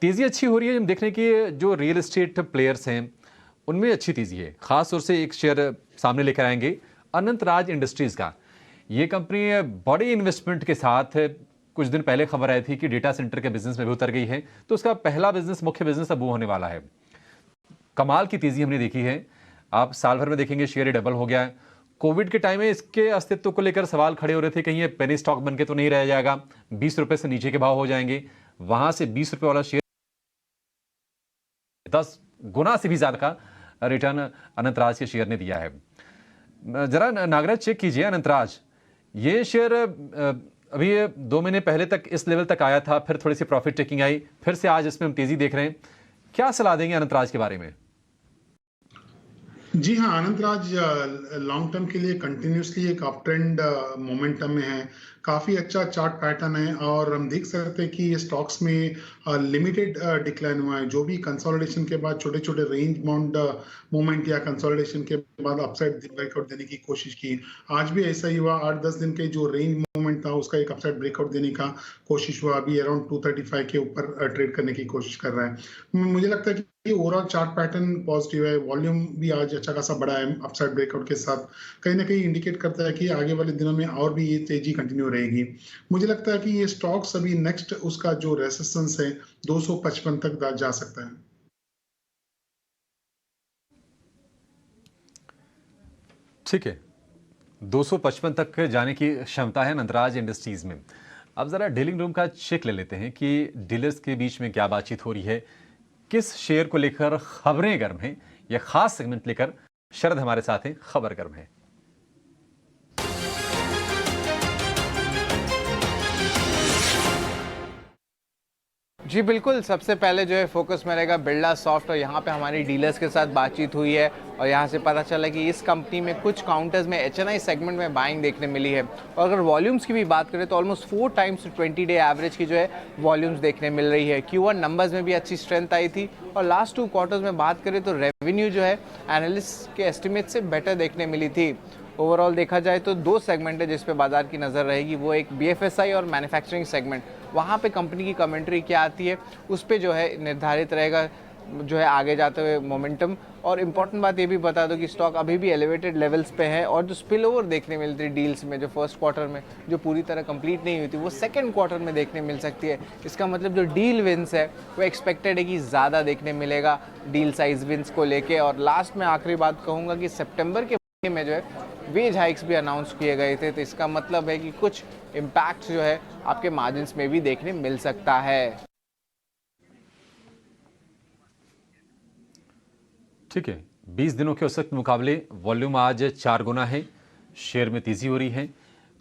तेजी अच्छी हो रही है। हम देख रहे हैं कि जो रियल एस्टेट प्लेयर्स हैं उनमें अच्छी तेजी है। खास तौर से एक शेयर सामने लेकर आएंगे अनंतराज इंडस्ट्रीज का। ये कंपनी बड़ी इन्वेस्टमेंट के साथ कुछ दिन पहले खबर आई थी कि डेटा सेंटर के बिजनेस में भी उतर गई है, तो उसका पहला बिजनेस, मुख्य बिजनेस अब वो होने वाला है। कमाल की तेजी हमने देखी है। आप साल भर में देखेंगे शेयर डबल हो गया है। कोविड के टाइम में इसके अस्तित्व को लेकर सवाल खड़े हो रहे थे, कहीं ये पेनी स्टॉक बन के तो नहीं रह जाएगा, 20 रुपए से नीचे के भाव हो जाएंगे। वहां से 20 रुपए वाला शेयर 10 गुना से भी ज्यादा का रिटर्न अनंतराज के शेयर ने दिया है। जरा नागराज चेक कीजिए, अनंतराज ये शेयर अभी 2 महीने पहले तक इस लेवल तक आया था, फिर थोड़ी सी प्रॉफिट टेकिंग आई, फिर से आज इसमें हम तेजी देख रहे हैं। क्या सलाह देंगे अनंतराज के बारे में? जी हाँ, अनंतराज लॉन्ग टर्म के लिए कंटिन्यूसली एक अप ट्रेंड मोमेंटम में है। काफी अच्छा चार्ट पैटर्न है और हम देख सकते हैं कि ये स्टॉक्स में लिमिटेड डिक्लाइन हुआ है। जो भी कंसोलिडेशन के बाद छोटे छोटे रेंज बाउंड मूवमेंट या कंसोलिडेशन के बाद अपसाइड ब्रेकआउट देने की कोशिश की, आज भी ऐसा ही हुआ। 8-10 दिन के जो रेंज मूवमेंट था उसका एक अपसाइड ब्रेकआउट देने का कोशिश हुआ। अभी अराउंड 235 के ऊपर ट्रेड करने की कोशिश कर रहा है। मुझे लगता है कि ओवरऑल चार्ट पैटर्न पॉजिटिव है। वॉल्यूम भी आज अच्छा खासा बड़ा है अपसाइड ब्रेकआउट के साथ। कहीं ना कहीं इंडिकेट करता है कि आगे वाले दिनों में और भी ये तेजी कंटिन्यू रहेगी। मुझे लगता है कि ये स्टॉक्स अभी नेक्स्ट उसका जो रेसिस्टेंस है 255 तक जा सकता है। ठीक है, 255 तक जाने की क्षमता है अनंतराज इंडस्ट्रीज में। अब जरा डीलिंग रूम का चेक ले लेते हैं कि डीलर्स के बीच में क्या बातचीत हो रही है, किस शेयर को लेकर खबरें गर्म हैं। यह खास सेगमेंट लेकर शरद हमारे साथ हैं, खबर गर्म है। जी बिल्कुल, सबसे पहले जो है फोकस में रहेगा बिरला सॉफ्ट और यहाँ पे हमारी डीलर्स के साथ बातचीत हुई है और यहाँ से पता चला कि इस कंपनी में कुछ काउंटर्स में एचएनआई सेगमेंट में बाइंग देखने मिली है। और अगर वॉल्यूम्स की भी बात करें तो ऑलमोस्ट 4 टाइम्स 20 डे एवरेज की जो है वॉल्यूम्स देखने मिल रही है। Q1 नंबर्स में भी अच्छी स्ट्रेंथ आई थी और लास्ट 2 क्वार्टर्स में बात करें तो रेवेन्यू जो है एनालिस्ट के एस्टिमेट से बेटर देखने मिली थी। ओवरऑल देखा जाए तो 2 सेगमेंट है जिस पे बाजार की नज़र रहेगी, वो एक BFSI और मैन्युफैक्चरिंग सेगमेंट। वहाँ पे कंपनी की कमेंट्री क्या आती है उस पे जो है निर्धारित रहेगा जो है आगे जाते हुए मोमेंटम। और इम्पॉर्टेंट बात ये भी बता दो कि स्टॉक अभी भी एलिवेटेड लेवल्स पे है और जो स्पिल ओवर देखने मिलती है डील्स में, जो फर्स्ट क्वार्टर में जो पूरी तरह कंप्लीट नहीं हुई थी वो सेकंड क्वार्टर में देखने मिल सकती है। इसका मतलब जो डील विंस है वो एक्सपेक्टेड है कि ज़्यादा देखने मिलेगा डील साइज विंस को लेके। और लास्ट में आखिरी बात कहूँगा कि सितंबर के महीने में जो है वेज हाइक्स भी अनाउंस किए गए थे, तो इसका मतलब है कि कुछ इम्पैक्ट जो है आपके मार्जिन्स में भी देखने मिल सकता है। ठीक है, 20 दिनों के औसत मुकाबले वॉल्यूम आज 4 गुना है, शेयर में तेज़ी हो रही है।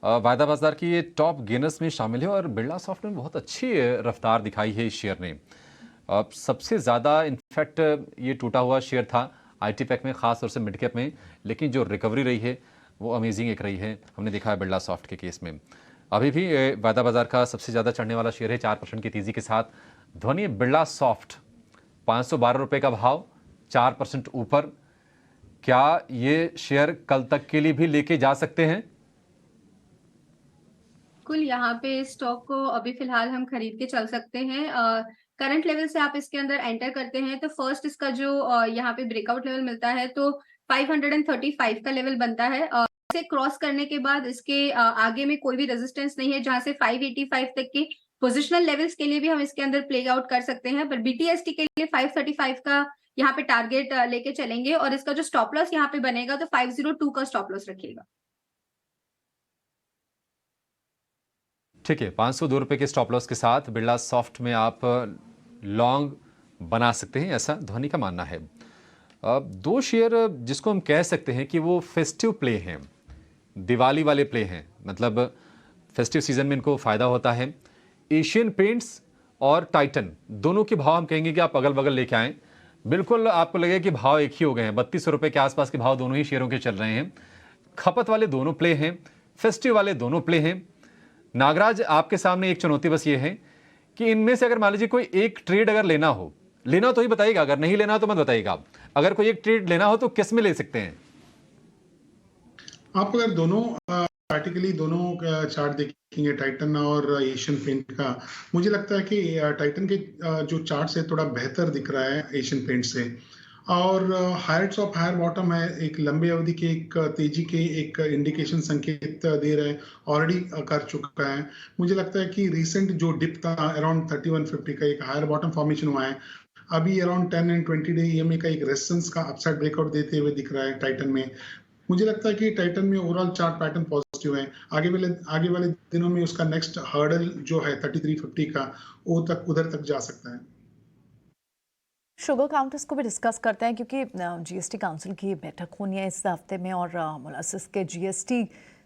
वायदा बाजार की ये टॉप गेनर्स में शामिल है और बिरला सॉफ्ट में बहुत अच्छी रफ्तार दिखाई है इस शेयर ने। सबसे ज़्यादा इनफैक्ट ये टूटा हुआ शेयर था IT पैक में, ख़ास तौर से मिड कैप में, लेकिन जो रिकवरी रही है वो अमेजिंग एक रही है, हमने देखा है बिरला सॉफ्ट के केस में। अभी भी वायदा बाजार का सबसे ज़्यादा चढ़ने वाला शेयर है 4% की तेज़ी के साथ। ध्वनि, बिरला सॉफ्ट 512 रुपये का भाव, 4% ऊपर। क्या ये शेयर कल तक के लिए भी लेके जा सकते हैं? बिल्कुल, यहाँ पे स्टॉक को अभी फिलहाल हम खरीद के चल सकते हैं। करंट लेवल से आप इसके अंदर एंटर करते हैं तो फर्स्ट इसका जो यहाँ पे ब्रेकआउट लेवल मिलता है तो 535 का लेवल बनता है। इसे क्रॉस करने के बाद इसके आगे में कोई भी रेजिस्टेंस नहीं है, जहां से 585 तक के पोजिशनल लेवल्स के लिए भी हम इसके अंदर प्ले आउट कर सकते हैं। पर BTST के लिए 535 का यहाँ पे टारगेट लेके चलेंगे और इसका जो स्टॉप लॉस यहाँ पे बनेगा तो 502 का स्टॉप लॉस रखिएगा। ठीक है, 502 रुपये के स्टॉप लॉस के साथ बिरला सॉफ्ट में आप लॉन्ग बना सकते हैं, ऐसा ध्वनि का मानना है। दो शेयर जिसको हम कह सकते हैं कि वो फेस्टिव प्ले हैं, दिवाली वाले प्ले हैं, मतलब फेस्टिव सीजन में इनको फ़ायदा होता है। एशियन पेंट्स और टाइटन, दोनों के भाव हम कहेंगे कि आप अगल बगल लेके आएँ, बिल्कुल आपको लगेगा कि भाव एक ही हो गए हैं। 3200 रुपये के आसपास के भाव दोनों ही शेयरों के चल रहे हैं। खपत वाले दोनों प्ले हैं, फेस्टिव वाले दोनों प्ले हैं। नागराज, आपके सामने एक चुनौती बस ये है कि इनमें से अगर मान लीजिए कोई एक ट्रेड अगर लेना हो तो ही बताइएगा, अगर नहीं लेना हो तो मत बताइएगा। अगर कोई एक ट्रेड लेना हो तो किस में ले सकते हैं? आप अगर दोनों प्रैक्टिकली दोनों चार्ट देखेंगे, टाइटन और एशियन पेंट का, मुझे लगता है कि टाइटन के जो चार्ट है थोड़ा बेहतर दिख रहा है एशियन पेंट से, और हाइट्स ऑफ हायर बॉटम है, एक लंबे अवधि के एक तेजी के एक इंडिकेशन संकेत दे रहा है, ऑलरेडी कर चुका है। मुझे लगता है कि रिसेंट जो डिप था अराउंड 3150 का एक हायर बॉटम फॉर्मेशन हुआ है, अभी अराउंड 10 एंड 20 डे EMA का एक रेजिस्टेंस का अपसाइड ब्रेकआउट देते हुए दिख रहा है टाइटन में। मुझे लगता है कि टाइटन में ओवरऑल चार्ट पैटर्न पॉजिटिव है। आगे वाले दिनों में उसका नेक्स्ट हर्डल जो है 3350 का, वो तक उधर तक जा सकता है। शुगर काउंटर्स को भी डिस्कस करते हैं क्योंकि GST काउंसिल की बैठक होनी है इस हफ्ते में और मोलासिस के GST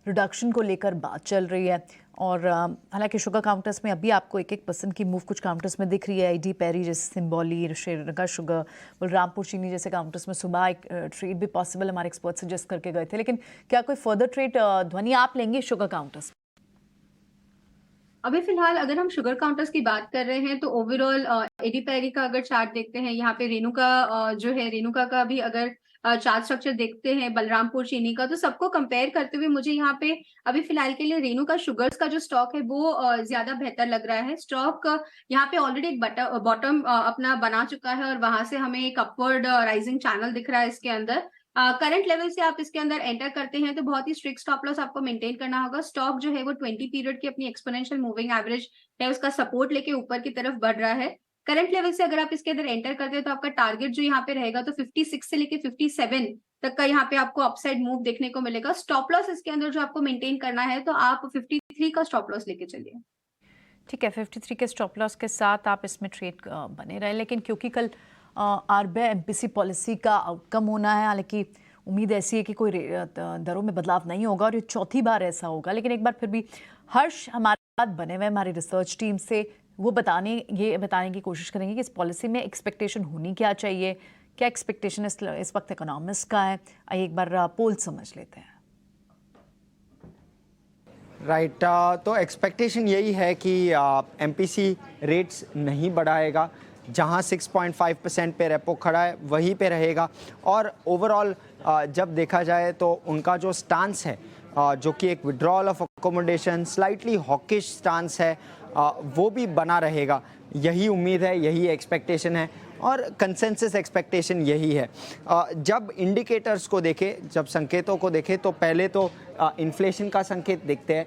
रिडक्शन को लेकर बात चल रही है। और हालांकि शुगर काउंटर्स में अभी आपको 1% की मूव कुछ काउंटर्स में दिख रही है। ID पैरी जैसे सिंबॉली, श्रीलंका शुगर, बलरामपुर चीनी जैसे काउंटर्स में सुबह एक ट्रेड भी पॉसिबल हमारे एक्सपर्ट सजेस्ट करके गए थे। लेकिन क्या कोई फर्दर ट्रेड ध्वनि आप लेंगे शुगर काउंटर्स? अभी फिलहाल अगर हम शुगर काउंटर्स की बात कर रहे हैं तो ओवरऑल एडी पैरी का अगर चार्ट देखते हैं, यहाँ पे रेणुका जो है, रेणुका का भी अगर चार्ट स्ट्रक्चर देखते हैं, बलरामपुर चीनी का, तो सबको कंपेयर करते हुए मुझे यहाँ पे अभी फिलहाल के लिए रेणुका शुगर्स का जो स्टॉक है वो ज्यादा बेहतर लग रहा है। स्टॉक यहाँ पे ऑलरेडी एक बॉटम अपना बना चुका है और वहां से हमें एक अपवर्ड राइजिंग चैनल दिख रहा है इसके अंदर। करंट लेवल से आप इसके अंदर एंटर करते हैं तो बहुत ही स्ट्रिक्ट स्टॉप लॉस आपको मेंटेन करना होगा। स्टॉक जो है वो 20 पीरियड की अपनी एक्सपोनेंशियल मूविंग एवरेज है, उसका सपोर्ट लेके ऊपर की तरफ बढ़ रहा है। करंट लेवल से अगर आप इसके अंदर एंटर करते हैं तो आपका टारगेट जो यहाँ पे रहेगा तो 56 से लेके 57 तक का यहाँ पे आपको अपसाइड मूव देखने को मिलेगा। स्टॉप लॉस इसके अंदर जो आपको मेंटेन करना है तो आप 53 का स्टॉप लॉस लेके चलिए। ठीक है, 53 के स्टॉप लॉस के साथ आप इसमें ट्रेड बने रहे। लेकिन क्योंकि कल RBI MPC पॉलिसी का आउटकम होना है, हालांकि उम्मीद ऐसी है कि कोई दरों में बदलाव नहीं होगा और ये चौथी बार ऐसा होगा। लेकिन एक बार फिर भी हर्ष हमारे साथ बने हुए हमारी रिसर्च टीम से, वो बताने की कोशिश करेंगे कि इस पॉलिसी में एक्सपेक्टेशन होनी क्या चाहिए, क्या एक्सपेक्टेशन इस वक्त इकोनॉमिस्ट का है। आइए एक बार पोल समझ लेते हैं। राइट, तो एक्सपेक्टेशन यही है कि MPC रेट्स नहीं बढ़ाएगा, जहां 6.5% पे रेपो खड़ा है वहीं पे रहेगा। और ओवरऑल जब देखा जाए तो उनका जो स्टांस है, जो कि एक withdrawal of accommodation, slightly hawkish stance है, वो भी बना रहेगा। यही उम्मीद है, यही एक्सपेक्टेशन है और कंसेंसस एक्सपेक्टेशन यही है। जब इंडिकेटर्स को देखें, जब संकेतों को देखें तो पहले तो इन्फ्लेशन का संकेत देखते हैं।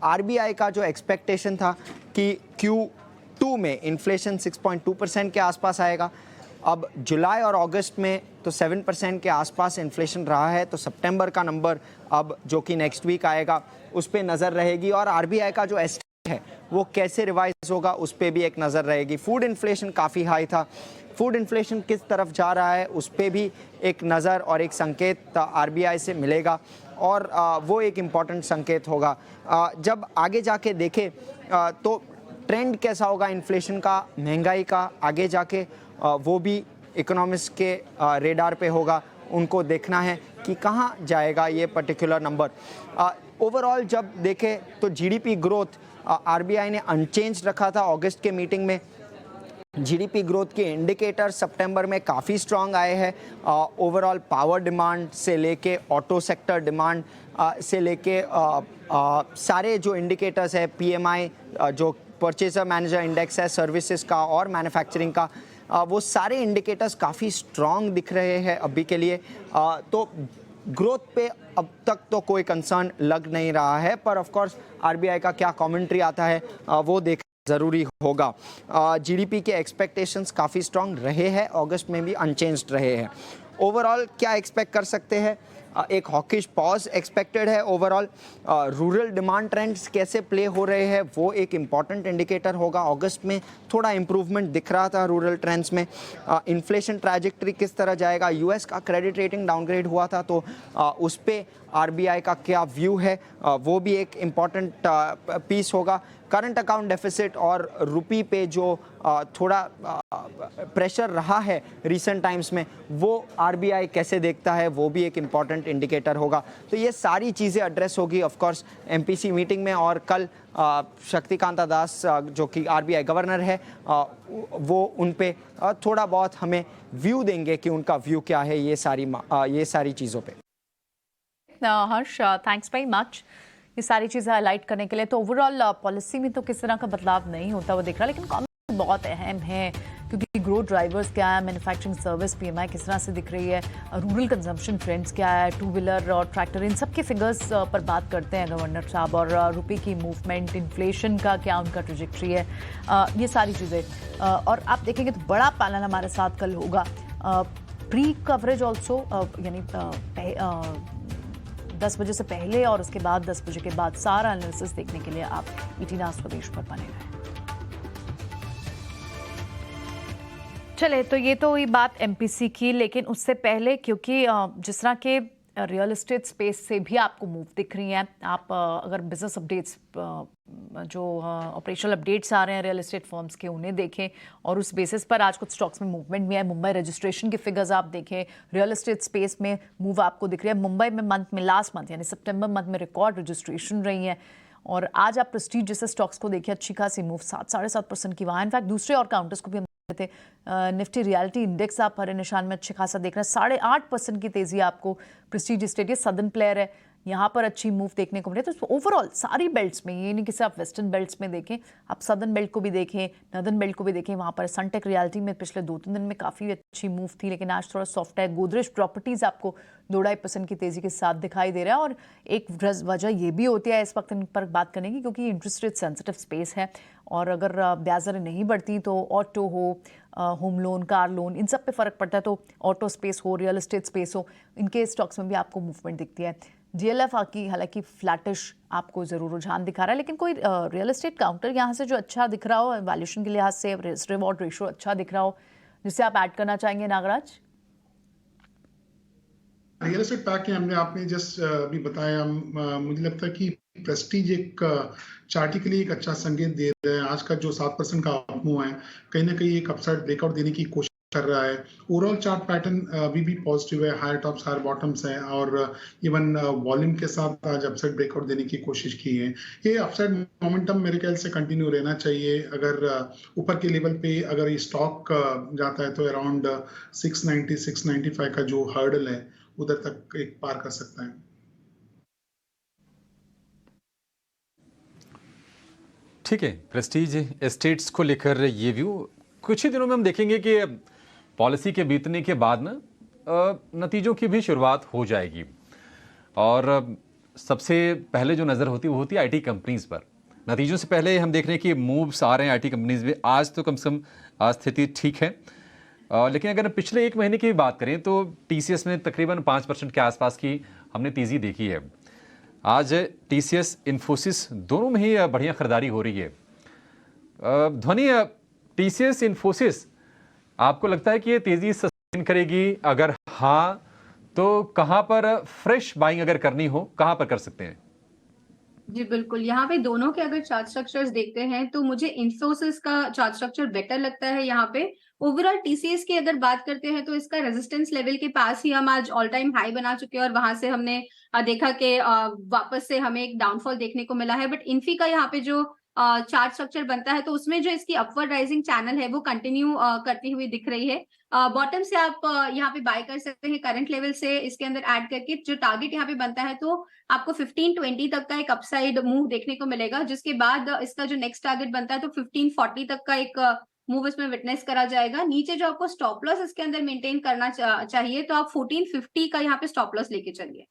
RBI का जो एक्सपेक्टेशन था कि Q2 में इन्फ्लेशन 6.2% के आसपास आएगा, अब जुलाई और अगस्त में तो 7% के आसपास इन्फ्लेशन रहा है, तो सितंबर का नंबर अब जो कि नेक्स्ट वीक आएगा उस पर नज़र रहेगी और RBI का जो एस्टिमेट है वो कैसे रिवाइज होगा उस पर भी एक नज़र रहेगी। फूड इन्फ्लेशन काफ़ी हाई था, फूड इन्फ्लेशन किस तरफ जा रहा है उस पर भी एक नज़र और एक संकेत आरबीआई से मिलेगा और वो एक इम्पॉर्टेंट संकेत होगा। जब आगे जाके देखें तो ट्रेंड कैसा होगा इन्फ्लेशन का, महंगाई का आगे जाके, वो भी इकोनॉमिस्ट के रेडार पे होगा। उनको देखना है कि कहाँ जाएगा ये पर्टिकुलर नंबर। ओवरऑल जब देखें तो जीडीपी ग्रोथ आरबीआई ने अनचेंज रखा था अगस्त के मीटिंग में। जीडीपी ग्रोथ के इंडिकेटर सितंबर में काफ़ी स्ट्रांग आए हैं। ओवरऑल पावर डिमांड से लेके ऑटो सेक्टर डिमांड से लेके सारे जो इंडिकेटर्स है, पीएमआई जो परचेजर मैनेजर इंडेक्स है सर्विसेज का और मैन्युफैक्चरिंग का, वो सारे इंडिकेटर्स काफ़ी स्ट्रांग दिख रहे हैं अभी के लिए। तो ग्रोथ पे अब तक तो कोई कंसर्न लग नहीं रहा है, पर ऑफ कोर्स आरबीआई का क्या कमेंट्री आता है वो देख ज़रूरी होगा। जीडीपी के एक्सपेक्टेशंस काफ़ी स्ट्रांग रहे हैं, अगस्त में भी अनचेंज्ड रहे हैं। ओवरऑल क्या एक्सपेक्ट कर सकते हैं, एक हॉकिश पॉज एक्सपेक्टेड है। ओवरऑल रूरल डिमांड ट्रेंड्स कैसे प्ले हो रहे हैं वो एक इम्पॉर्टेंट इंडिकेटर होगा। अगस्त में थोड़ा इम्प्रूवमेंट दिख रहा था रूरल ट्रेंड्स में। इन्फ्लेशन ट्रैजेक्टरी किस तरह जाएगा, यूएस का क्रेडिट रेटिंग डाउनग्रेड हुआ था तो उस पर आरबीआई का क्या व्यू है वो भी एक इम्पॉर्टेंट पीस होगा। करंट अकाउंट डेफिसिट और रुपी पे जो थोड़ा प्रेशर रहा है रिसेंट टाइम्स में, वो आरबीआई कैसे देखता है वो भी एक इम्पॉर्टेंट इंडिकेटर होगा। तो ये सारी चीज़ें एड्रेस होगी ऑफ कोर्स एमपीसी मीटिंग में। और कल शक्तिकांता दास जो कि आरबीआई गवर्नर है वो उन पे थोड़ा बहुत हमें व्यू देंगे कि उनका व्यू क्या है ये सारी चीज़ों पे। हर्ष, थैंक्स वेरी मच ये सारी चीज़ें हाईलाइट करने के लिए। तो ओवरऑल पॉलिसी में तो किस तरह का बदलाव नहीं होता वो दिख रहा, लेकिन कॉमेंट बहुत अहम है क्योंकि ग्रोथ ड्राइवर्स क्या है, मैन्युफैक्चरिंग सर्विस पीएमआई किस तरह से दिख रही है, रूरल कंजम्पशन ट्रेंड्स क्या है, टू व्हीलर और ट्रैक्टर, इन सब के फिगर्स पर बात करते हैं गवर्नर साहब। और रुपये की मूवमेंट, इन्फ्लेशन का क्या उनका ट्रेजेक्ट्री है, ये सारी चीज़ें। और आप देखेंगे तो बड़ा पैनल हमारे साथ कल होगा, प्री कवरेज ऑल्सो, यानी 10 बजे से पहले और उसके बाद 10 बजे के बाद सारा एनालिसिस देखने के लिए आप ईटीना स्वदेश पर बने रहें। चले, तो ये तो हुई बात एमपीसी की, लेकिन उससे पहले क्योंकि जिस तरह के रियल एस्टेट स्पेस से भी आपको मूव दिख रही हैं, आप अगर बिजनेस अपडेट्स जो ऑपरेशनल अपडेट्स आ रहे हैं रियल एस्टेट फर्म्स के उन्हें देखें और उस बेसिस पर आज कुछ स्टॉक्स में मूवमेंट भी है। मुंबई रजिस्ट्रेशन के फिगर्स आप देखें, रियल एस्टेट स्पेस में मूव आपको दिख रही है। मुंबई में लास्ट मंथ यानी सितंबर मंथ में रिकॉर्ड रजिस्ट्रेशन रही है। और आज आप प्रेस्टीज जैसे स्टॉक्स को देखिए, अच्छी खासी मूव 7-7.5% की वहाँ। इनफैक्ट दूसरे और काउंटर्स को भी थे। निफ्टी रियलिटी इंडेक्स आप हरे निशान में अच्छे खासा देख रहे हैं, 8.5% की तेजी आपको प्रेस्टीज स्टेट, ये सदर्न प्लेयर है, यहाँ पर अच्छी मूव देखने को मिले। तो ओवरऑल सारी बेल्ट्स में, ये नहीं कि सिर्फ वेस्टर्न बेल्ट्स में देखें, आप सदर्न बेल्ट को भी देखें, नॉर्दर्न बेल्ट को भी देखें। वहाँ पर सनटेक रियलिटी में पिछले 2-3 दिन में काफ़ी अच्छी मूव थी, लेकिन आज थोड़ा सॉफ्ट है। गोदरेज प्रॉपर्टीज़ आपको 2-2.5% की तेज़ी के साथ दिखाई दे रहा है। और एक वजह ये भी होती है इस वक्त इन पर बात करने की, क्योंकि इंटरेस्ट रेट सेंसिटिव स्पेस है और अगर ब्याज दरें नहीं बढ़ती तो ऑटो हो, होम लोन, कार लोन, इन सब पे फ़र्क पड़ता है। तो ऑटो स्पेस हो, रियल एस्टेट स्पेस हो, इनके स्टॉक्स में भी आपको मूवमेंट दिखती है। डीएलएफ की हालांकि फ्लैटिश आपको ज़रूर रुझान दिखा रहा है, लेकिन कोई रियल एस्टेट काउंटर यहाँ से जो अच्छा दिख रहा हो, वैल्यूएशन के लिहाज से रिस्क रिवॉर्ड रेशियो अच्छा दिख रहा हो, जिससे आप ऐड करना चाहेंगे नागराज? रियल एस्टेट पैक के हमने आपने जस्ट अभी बताया, मुझे लगता है कि प्रेस्टीज एक चार्टिकली एक अच्छा संकेत दे रहा है। आज का जो 7% का अपमूव है, कहीं ना कहीं एक अपसाइड ब्रेकआउट देने की कोशिश कर रहा है। ओवरऑल चार्ट पैटर्न अभी भी पॉजिटिव है, हायर टॉप्स हायर बॉटम्स हैं और इवन वॉल्यूम के साथ आज अपसाइड ब्रेकआउट देने की कोशिश की है। ये अपसाइड मोमेंटम मेरे ख्याल से कंटिन्यू रहना चाहिए। अगर ऊपर के लेवल पे अगर ये स्टॉक जाता है तो अराउंड 690-695 का जो हर्डल है उधर तक एक पार कर सकता है। ठीक है, प्रेस्टीज एस्टेट्स को लेकर ये व्यू। कुछ ही दिनों में हम देखेंगे कि पॉलिसी के बीतने के बाद ना नतीजों की भी शुरुआत हो जाएगी और सबसे पहले जो नज़र होती है वो होती है आईटी कंपनीज पर। नतीजों से पहले हम देख रहे हैं कि मूव्स आ रहे हैं आईटी कंपनीज में। आज तो कम से कम स्थिति ठीक है, लेकिन अगर पिछले 1 महीने की भी बात करें तो टीसीएस में तकरीबन 5% के आसपास की हमने तेज़ी देखी है। आज टीसीएस, इन्फोसिस दोनों में ही बढ़िया खरीदारी हो रही है। ध्वनि, टीसीएस, इन्फोसिस आपको लगता है कि ये तेजी सस्टेन करेगी? अगर हाँ, तो कहां पर फ्रेश बाइंग अगर करनी हो, कहां पर कर सकते हैं? जी बिल्कुल, यहाँ पे दोनों के अगर चार्ट स्ट्रक्चर्स देखते हैं तो मुझे इन्फोसिस का चार्ट स्ट्रक्चर बेटर लगता है यहाँ पे। ओवरऑल टीसीएस की अगर बात करते हैं तो इसका रेजिस्टेंस लेवल के पास ही हम आज ऑल टाइम हाई बना चुके हैं और वहां से हमने देखा कि वापस से हमें एक डाउनफॉल देखने को मिला है। बट इन्फी का यहाँ पे जो चार्ट स्ट्रक्चर बनता है तो उसमें जो इसकी अपवर्ड राइजिंग चैनल है वो कंटिन्यू करती हुई दिख रही है। बॉटम से आप यहाँ पे बाय कर सकते हैं करंट लेवल से इसके अंदर ऐड करके। जो टारगेट यहाँ पे बनता है तो आपको 1520 तक का एक अपसाइड मूव देखने को मिलेगा, जिसके बाद इसका जो नेक्स्ट टारगेट बनता है तो 1540 तक का एक मूव इसमें विटनेस करा जाएगा। नीचे जो आपको स्टॉप लॉस इसके अंदर मेंटेन करना चाहिए तो आप 1450 का यहाँ पे स्टॉप लॉस लेके चलिए।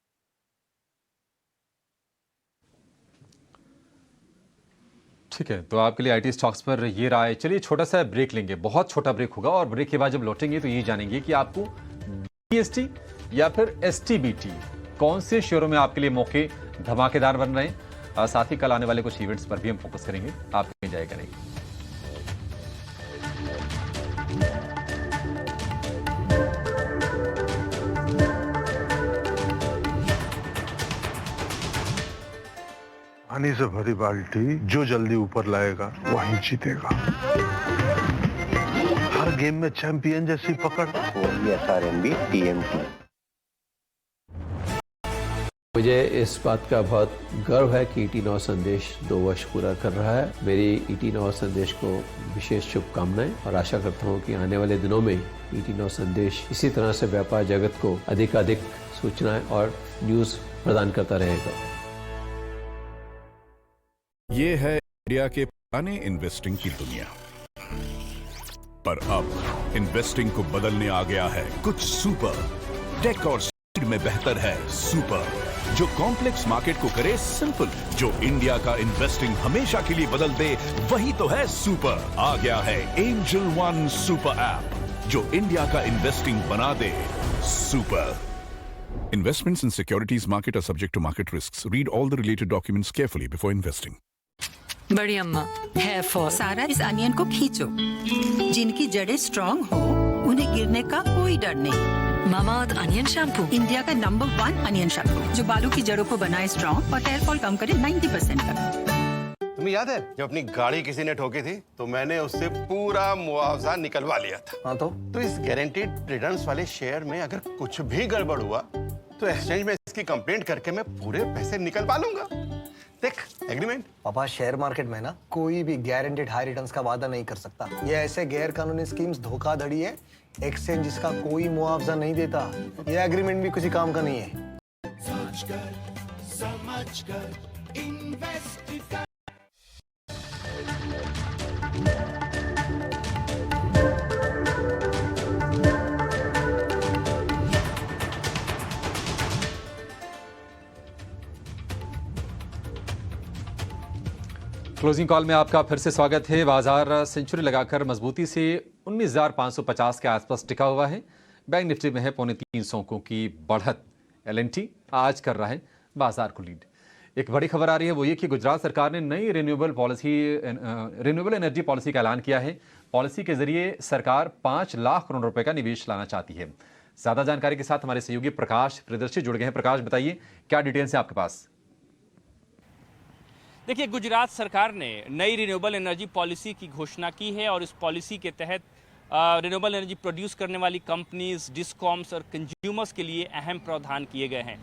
ठीक है, तो आपके लिए आईटी स्टॉक्स पर ये राय। चलिए छोटा सा ब्रेक लेंगे, बहुत छोटा ब्रेक होगा, और ब्रेक के बाद जब लौटेंगे तो ये जानेंगे कि आपको बीएसटी या फिर एसटीबीटी कौन से शेयरों में आपके लिए मौके धमाकेदार बन रहे हैं। साथ ही कल आने वाले कुछ इवेंट्स पर भी हम फोकस करेंगे, आप कहीं जाएगा नहीं। पानी से भरी बाल्टी जो जल्दी ऊपर लाएगा वही जीतेगा। हर गेम में चैंपियन जैसी पकड़। SRNB TMT। मुझे इस बात का बहुत गर्व है कि ET9 संदेश 2 वर्ष पूरा कर रहा है। मेरी ET9 संदेश को विशेष शुभकामनाएं और आशा करता हूं कि आने वाले दिनों में ET9 संदेश इसी तरह से व्यापार जगत को अधिक सूचनाएं और न्यूज प्रदान करता रहेगा। ये है इंडिया के पुराने इन्वेस्टिंग की दुनिया, पर अब इन्वेस्टिंग को बदलने आ गया है कुछ सुपर। टेक और स्पीड में बेहतर है सुपर, जो कॉम्प्लेक्स मार्केट को करे सिंपल। जो इंडिया का इन्वेस्टिंग हमेशा के लिए बदल दे, वही तो है सुपर। आ गया है एंजल वन सुपर ऐप, जो इंडिया का इन्वेस्टिंग बना दे super. Investments in securities market are subject to market risks. Read all the related documents carefully before investing. बड़ी अम्मा, हेयर फॉल। सारा इस अनियन को खींचो। जिनकी जड़ें स्ट्रॉन्ग हो उन्हें गिरने का कोई डर नहीं। मामाअर्थ अनियन शैम्पू, इंडिया का नंबर 1 अनियन शैम्पू, जो बालों की जड़ों को बनाए स्ट्रॉन्ग और हेयर फॉल कम करे 90% तक। तुम्हें याद है जब अपनी गाड़ी किसी ने ठोकी थी तो मैंने उससे पूरा मुआवजा निकलवा लिया था। हाँ तो इस गारंटीड रिटर्न्स वाले शेयर में अगर कुछ भी गड़बड़ हुआ तो एक्सचेंज में इसकी कंप्लेंट करके मैं पूरे पैसे निकलवा लूंगा। देख एग्रीमेंट। पापा शेयर मार्केट में ना कोई भी गारंटीड हाई रिटर्न्स का वादा नहीं कर सकता। ये ऐसे गैर कानूनी स्कीम्स धोखाधड़ी है। एक्सचेंज इसका कोई मुआवजा नहीं देता। ये एग्रीमेंट भी किसी काम का नहीं है। समझकर इन्वेस्ट कर। क्लोजिंग कॉल में आपका फिर से स्वागत है। बाजार सेंचुरी लगाकर मजबूती से 19,550 के आसपास टिका हुआ है। बैंक निफ्टी में है 350 अंकों की बढ़त। एल&टी आज कर रहा है बाजार को लीड। एक बड़ी खबर आ रही है, वो ये कि गुजरात सरकार ने नई रिन्यूएबल एनर्जी पॉलिसी का ऐलान किया है। पॉलिसी के जरिए सरकार 5 लाख करोड़ रुपए का निवेश लाना चाहती है। ज्यादा जानकारी के साथ हमारे सहयोगी प्रकाश प्रियदर्शी जुड़ गए हैं। प्रकाश, बताइए क्या डिटेल्स है आपके पास? देखिए, गुजरात सरकार ने नई रिन्यूएबल एनर्जी पॉलिसी की घोषणा की है और इस पॉलिसी के तहत रिन्यूएबल एनर्जी प्रोड्यूस करने वाली कंपनीज, डिस्कॉम्स और कंज्यूमर्स के लिए अहम प्रावधान किए गए हैं।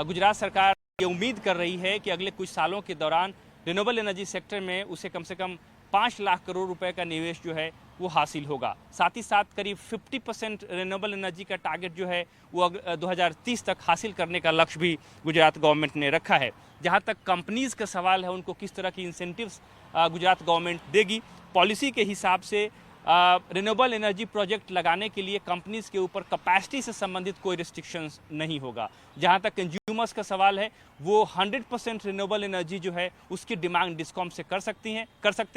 गुजरात सरकार ये उम्मीद कर रही है कि अगले कुछ सालों के दौरान रिन्यूएबल एनर्जी सेक्टर में उसे कम से कम 5 लाख करोड़ रुपए का निवेश जो है वो हासिल होगा। साथ ही साथ करीब 50% रिन्यूएबल एनर्जी का टारगेट जो है वो 2030 तक हासिल करने का लक्ष्य भी गुजरात गवर्नमेंट ने रखा है। जहां तक कंपनीज का सवाल है, उनको किस तरह की इंसेंटिव्स गुजरात गवर्नमेंट देगी, पॉलिसी के हिसाब से रिन्यूएबल एनर्जी प्रोजेक्ट लगाने के लिए कंपनीज के ऊपर कैपेसिटी से संबंधित कोई रिस्ट्रिक्शंस नहीं होगा। जहां तक कंज्यूमर्स का सवाल है, वो 100% रिन्यूएबल एनर्जी जो है उसकी डिमांड डिस्कॉम से कर सकते